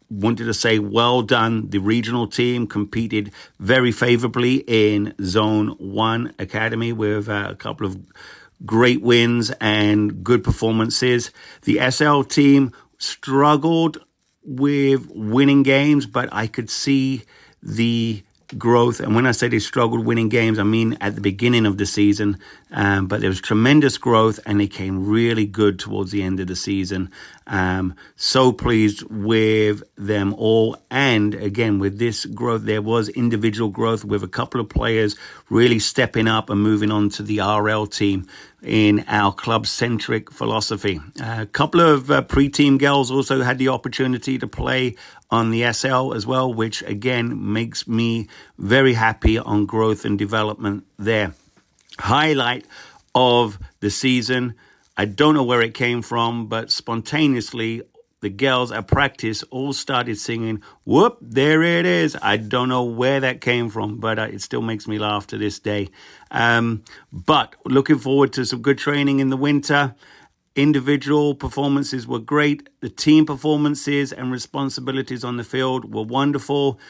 wanted to say well done. The regional team competed very favorably in Zone 1 Academy with a couple of great wins and good performances. The SL team struggled with winning games, but I could see the growth. And when I say they struggled winning games, I mean at the beginning of the season, but there was tremendous growth and they came really good towards the end of the season. So pleased with them all. And again, with this growth, there was individual growth with a couple of players really stepping up and moving on to the RL team in our club-centric philosophy. A couple of pre-team girls also had the opportunity to play on the SL as well, which again makes me very happy on growth and development there. Highlight of the season, I don't know where it came from, but spontaneously the girls at practice all started singing, "Whoop, there it is." I don't know where that came from, but it still makes me laugh to this day. But looking forward to some good training in the winter. Individual performances were great. The team performances and responsibilities on the field were wonderful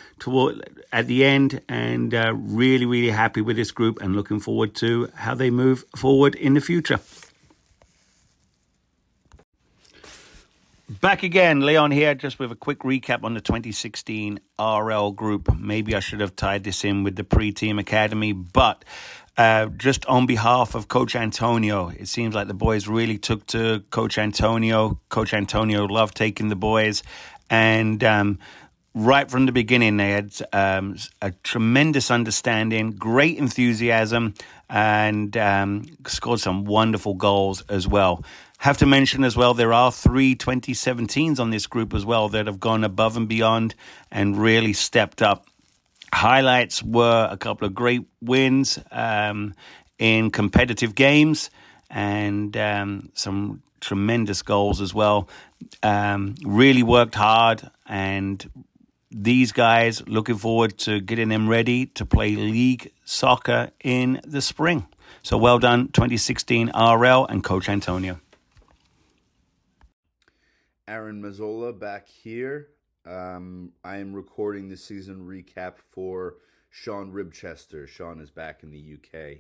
at the end, and really, really happy with this group and looking forward to how they move forward in the future. Back again, Leon here, just with a quick recap on the 2016 RL group. Maybe I should have tied this in with the pre-team academy, but just on behalf of Coach Antonio, it seems like the boys really took to Coach Antonio. Coach Antonio loved taking the boys, and right from the beginning, they had a tremendous understanding, great enthusiasm, and scored some wonderful goals as well. Have to mention as well, there are 3 2017s on this group as well that have gone above and beyond and really stepped up. Highlights were a couple of great wins in competitive games and some tremendous goals as well. Really worked hard, and these guys, looking forward to getting them ready to play league soccer in the spring. So well done, 2016 RL and Coach Antonio. Aaron Mazzola back here. I am recording the season recap for Sean Ribchester. Sean is back in the UK.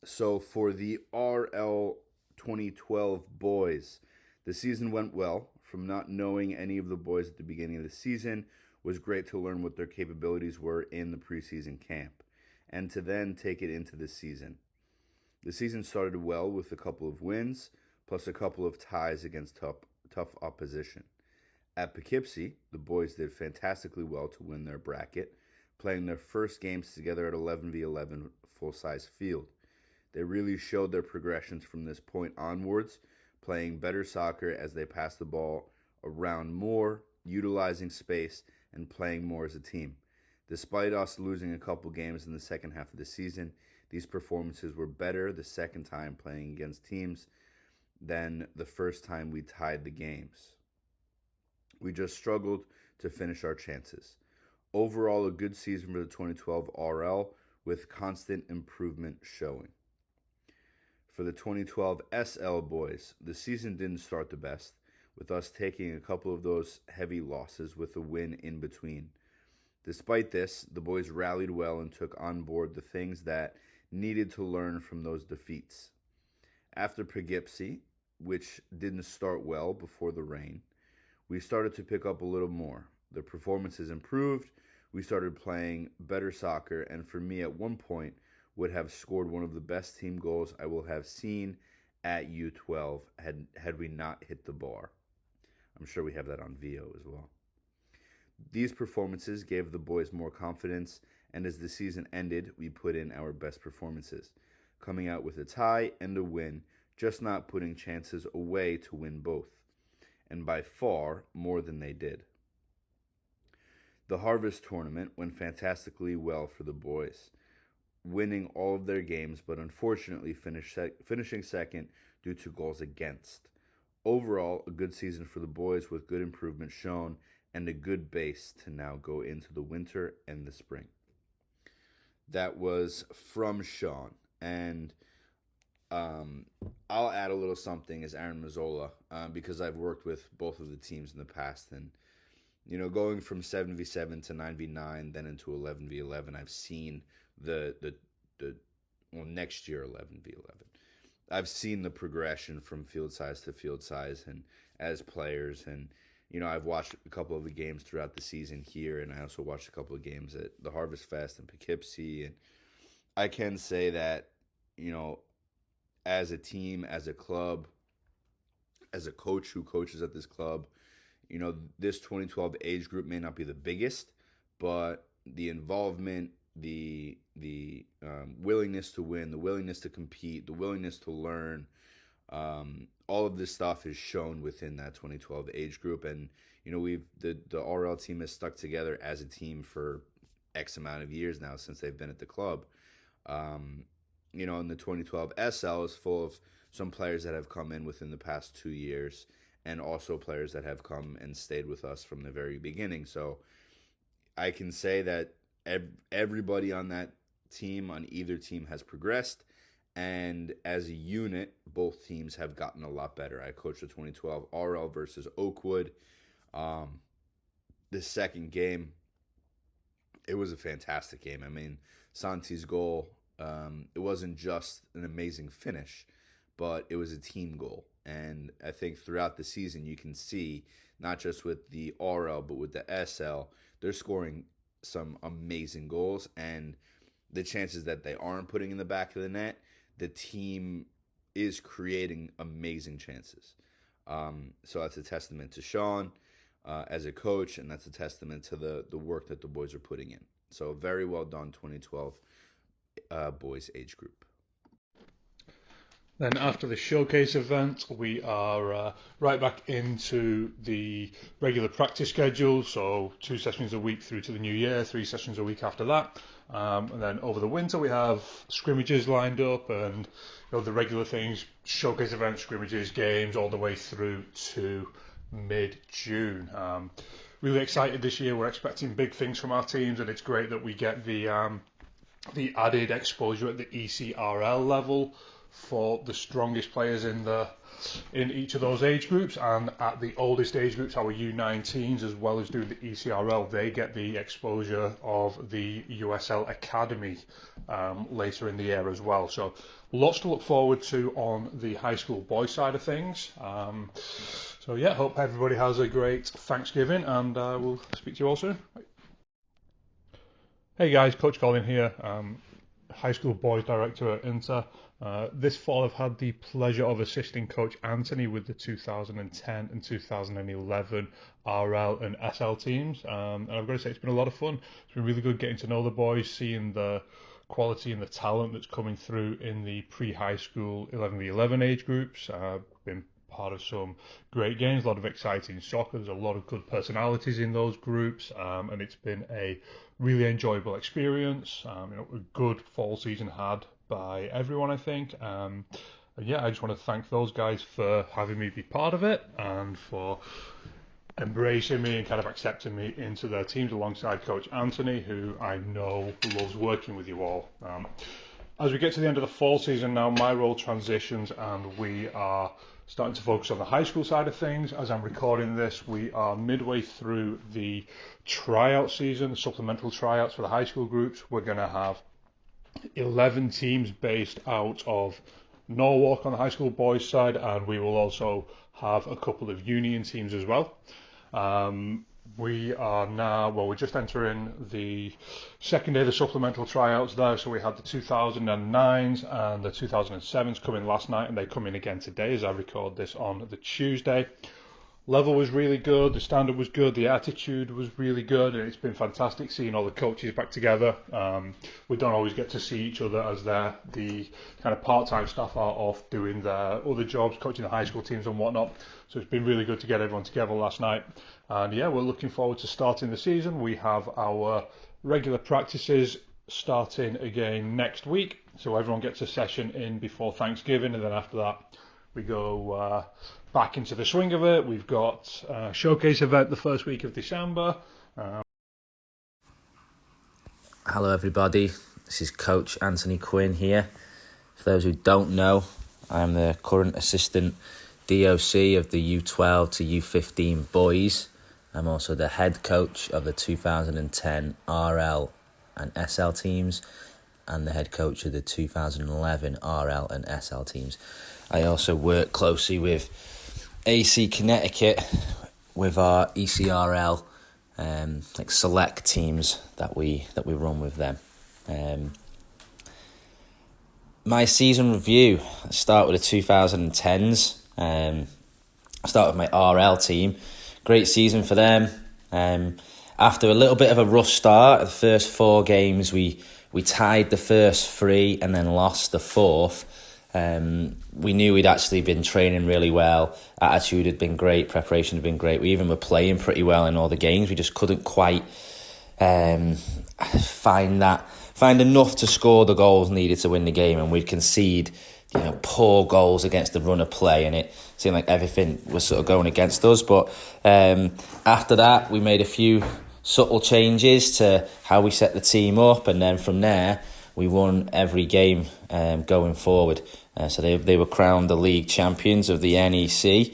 So for the RL 2012 boys, the season went well. From not knowing any of the boys at the beginning of the season, was great to learn what their capabilities were in the preseason camp, and to then take it into the season. The season started well with a couple of wins, plus a couple of ties against tough opposition. At Poughkeepsie, the boys did fantastically well to win their bracket, playing their first games together at 11v11 full-size field. They really showed their progressions from this point onwards, playing better soccer as they passed the ball around more, utilizing space, and playing more as a team. Despite us losing a couple games in the second half of the season, these performances were better the second time playing against teams than the first time we tied the games. We just struggled to finish our chances. Overall, a good season for the 2012 RL with constant improvement showing. For the 2012 SL boys, the season didn't start the best, with us taking a couple of those heavy losses with a win in between. Despite this, the boys rallied well and took on board the things that needed to learn from those defeats. After Poughkeepsie, which didn't start well before the rain, we started to pick up a little more. The performances improved, we started playing better soccer, and for me at one point would have scored one of the best team goals I will have seen at U12 had we not hit the bar. I'm sure we have that on VO as well. These performances gave the boys more confidence, and as the season ended, we put in our best performances, coming out with a tie and a win, just not putting chances away to win both, and by far more than they did. The Harvest Tournament went fantastically well for the boys, winning all of their games, but unfortunately finishing second due to goals against. Overall, a good season for the boys with good improvement shown and a good base to now go into the winter and the spring. That was from Sean. And I'll add a little something as Aaron Mazzola, because I've worked with both of the teams in the past. And, you know, going from 7v7 to 9v9, then into 11v11, I've seen next year 11v11. I've seen the progression from field size to field size and as players. And, you know, I've watched a couple of the games throughout the season here, and I also watched a couple of games at the Harvest Fest in Poughkeepsie. And I can say that, you know, as a team, as a club, as a coach who coaches at this club, you know, this 2012 age group may not be the biggest, but the involvement, the willingness to win, the willingness to compete, the willingness to learn, all of this stuff is shown within that 2012 age group. And, you know, the RL team has stuck together as a team for X amount of years now since they've been at the club. You know, and the 2012 SL is full of some players that have come in within the past 2 years, and also players that have come and stayed with us from the very beginning. So I can say that everybody on that team, on either team, has progressed. And as a unit, both teams have gotten a lot better. I coached the 2012 RL versus Oakwood. The second game, it was a fantastic game. I mean, Santi's goal, it wasn't just an amazing finish, but it was a team goal. And I think throughout the season, you can see, not just with the RL, but with the SL, they're scoring some amazing goals. And the chances that they aren't putting in the back of the net, the team is creating amazing chances. So that's a testament to Sean as a coach, and that's a testament to the work that the boys are putting in. So very well done, 2012 boys age group. Then after the showcase event, we are right back into the regular practice schedule. So 2 sessions a week through to the new year, 3 sessions a week after that. And then over the winter, we have scrimmages lined up and, you know, the regular things, showcase events, scrimmages, games, all the way through to mid-June. Really excited this year. We're expecting big things from our teams, and it's great that we get the added exposure at the ECRL level for the strongest players in each of those age groups, and at the oldest age groups, our U9 teams, as well as doing the ECRL, they get the exposure of the USL Academy later in the year as well. So lots to look forward to on the high school boys side of things. So yeah, hope everybody has a great Thanksgiving, and we'll speak to you all soon. Bye. Hey guys, Coach Colin here, high school boys director at Inter. This fall I've had the pleasure of assisting Coach Anthony with the 2010 and 2011 RL and SL teams, and I've got to say it's been a lot of fun. It's been really good getting to know the boys, seeing the quality and the talent that's coming through in the pre-high school 11v11 age groups. Been part of some great games, a lot of exciting soccer. There's a lot of good personalities in those groups, and it's been a really enjoyable experience. A good fall season had by everyone, I think. And yeah, I just want to thank those guys for having me be part of it and for embracing me and kind of accepting me into their teams alongside Coach Anthony, who I know loves working with you all. As we get to the end of the fall season now, my role transitions and we are starting to focus on the high school side of things. As I'm recording this, we are midway through the tryout season, the supplemental tryouts for the high school groups. We're going to have 11 teams based out of Norwalk on the high school boys side, and we will also have a couple of union teams as well. We are now, we're just entering the second day of the supplemental tryouts there. So we had the 2009s and the 2007s come in last night, and they come in again today as I record this on the Tuesday. Level was really good, the standard was good, the attitude was really good, and it's been fantastic seeing all the coaches back together. We don't always get to see each other as the kind of part-time staff are off doing their other jobs, coaching the high school teams and whatnot. So it's been really good to get everyone together last night. And yeah, we're looking forward to starting the season. We have our regular practices starting again next week. So everyone gets a session in before Thanksgiving, and then after that we go back into the swing of it. We've got a showcase event the first week of December. Hello everybody, this is Coach Anthony Quinn here. For those who don't know, I'm the current assistant DOC of the U12 to U15 boys. I'm also the head coach of the 2010 RL and SL teams and the head coach of the 2011 RL and SL teams. I also work closely with AC Connecticut with our ECRL select teams that we run with them. My season review, I start with the 2010s. I start with my RL team. Great season for them. After a little bit of a rough start, the first 4 games we tied the first 3 and then lost the 4th. We knew we'd actually been training really well. Attitude had been great, preparation had been great. We even were playing pretty well in all the games. We just couldn't quite find enough to score the goals needed to win the game, and we'd concede poor goals against the run of play, and it seemed like everything was sort of going against us. But after that, we made a few subtle changes to how we set the team up, and then from there we won every game going forward. So they were crowned the league champions of the NEC,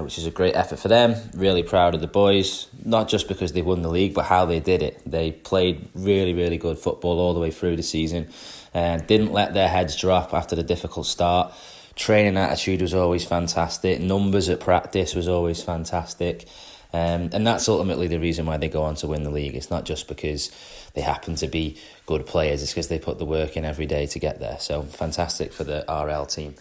which is a great effort for them. Really proud of the boys, not just because they won the league, but how they did it. They played really, really good football all the way through the season and didn't let their heads drop after the difficult start. Training attitude was always fantastic. Numbers at practice was always fantastic. And that's ultimately the reason why they go on to win the league. It's not just because they happen to be good players, it's because they put the work in every day to get there. So fantastic for the RL team.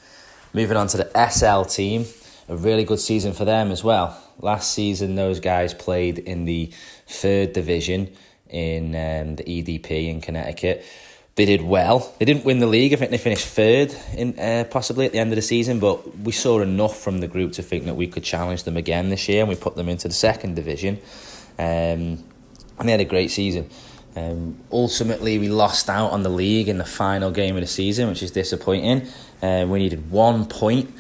Moving on to the SL team, a really good season for them as well. Last season, those guys played in the 3rd division in the EDP in Connecticut. They did well. They didn't win the league. I think they finished 3rd in possibly at the end of the season, but we saw enough from the group to think that we could challenge them again this year, and we put them into the 2nd division. And they had a great season. Ultimately, we lost out on the league in the final game of the season, which is disappointing. We needed 1 point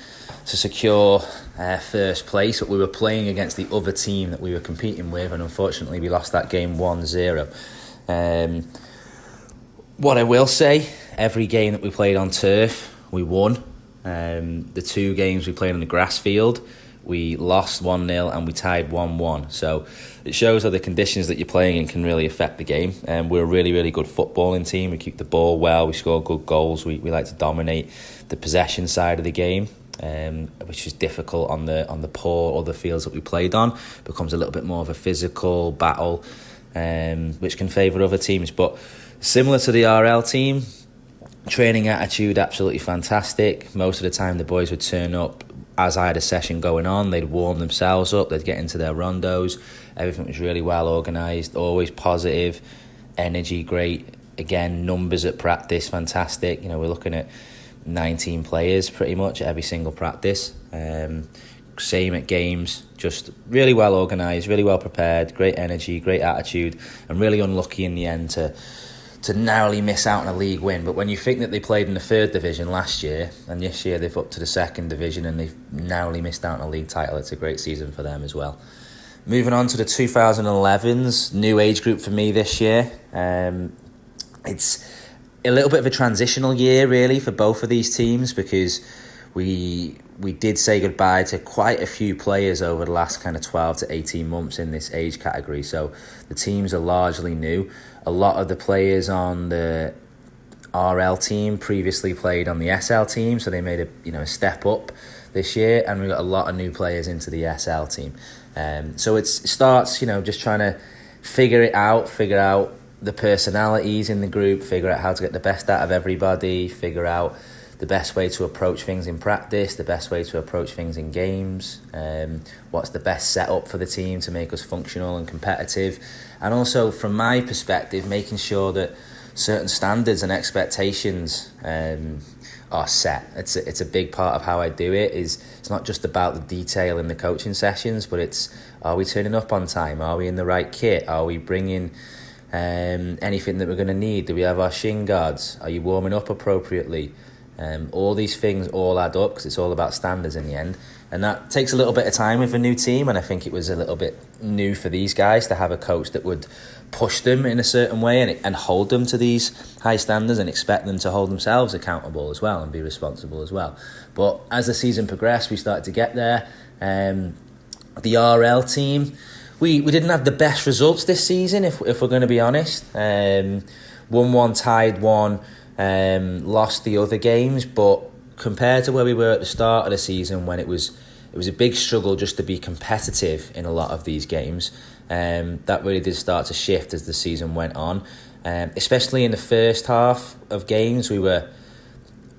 to secure first place, but we were playing against the other team that we were competing with, and unfortunately we lost that game 1-0. What I will say, every game that we played on turf we won. The 2 games we played on the grass field, we lost 1-0 and we tied 1-1. So it shows how the conditions that you're playing in can really affect the game. We're a really, really good footballing team. We keep the ball well, we score good goals, we like to dominate the possession side of the game, which is difficult on the poor other fields that we played on. It becomes a little bit more of a physical battle, which can favour other teams. But similar to the RL team, training attitude absolutely fantastic. Most of the time the boys would turn up as I had a session going on. They'd warm themselves up, they'd get into their rondos. Everything was really well organised, always positive, energy great. Again, numbers at practice fantastic. We're looking at 19 players pretty much every single practice. Same at games, just really well organised, really well prepared, great energy, great attitude, and really unlucky in the end to narrowly miss out on a league win. But when you think that they played in the 3rd division last year, and this year they've up to the 2nd division and they've narrowly missed out on a league title, it's a great season for them as well. Moving on to the 2011s, new age group for me this year. It's a little bit of a transitional year really for both of these teams, because we did say goodbye to quite a few players over the last kind of 12 to 18 months in this age category. So the teams are largely new. A lot of the players on the RL team previously played on the SL team, so they made a step up this year, and we got a lot of new players into the SL team. So it starts, just trying to figure out the personalities in the group, figure out how to get the best out of everybody, figure out the best way to approach things in practice, the best way to approach things in games, what's the best setup for the team to make us functional and competitive. And also, from my perspective, making sure that certain standards and expectations are set. It's a big part of how I do it. It's not just about the detail in the coaching sessions, but it's, are we turning up on time? Are we in the right kit? Are we bringing anything that we're going to need? Do we have our shin guards? Are you warming up appropriately? All these things all add up, because it's all about standards in the end. And that takes a little bit of time with a new team, and I think it was a little bit new for these guys to have a coach that would push them in a certain way and hold them to these high standards and expect them to hold themselves accountable as well and be responsible as well. But as the season progressed, we started to get there. The RL team, we didn't have the best results this season, if we're going to be honest. 1-1, tied 1, lost the other games, but compared to where we were at the start of the season, when it was a big struggle just to be competitive in a lot of these games, that really did start to shift as the season went on. Especially in the first half of games, we were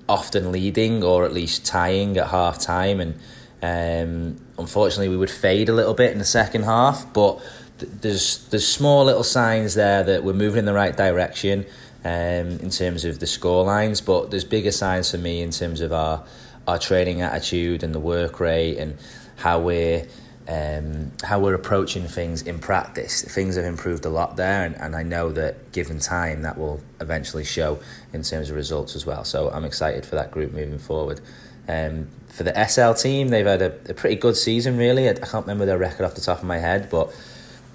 often leading or at least tying at half time, and unfortunately we would fade a little bit in the second half, but there's small little signs there that we're moving in the right direction in terms of the score lines, but there's bigger signs for me in terms of our training attitude and the work rate and how we're approaching things in practice. Things have improved a lot there, and I know that given time that will eventually show in terms of results as well. So I'm excited for that group moving forward. For the SL team, they've had a pretty good season really. I can't remember their record off the top of my head, but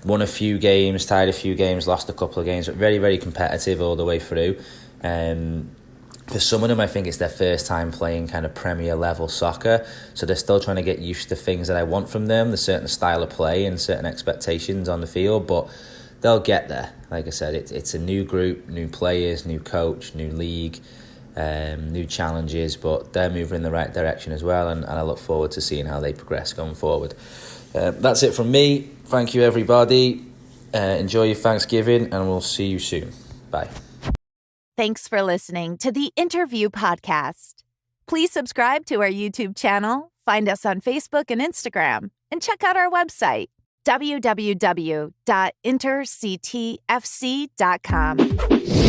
won a few games, tied a few games, lost a couple of games, but very, very competitive all the way through. For some of them, I think it's their first time playing kind of Premier level soccer, so they're still trying to get used to things that I want from them, the certain style of play and certain expectations on the field, but they'll get there. Like I said, it's a new group, new players, new coach, new league, new challenges, but they're moving in the right direction as well, and I look forward to seeing how they progress going forward. That's it from me. Thank you, everybody. Enjoy your Thanksgiving, and we'll see you soon. Bye. Thanks for listening to the Interview Podcast. Please subscribe to our YouTube channel, find us on Facebook and Instagram, and check out our website, www.interctfc.com.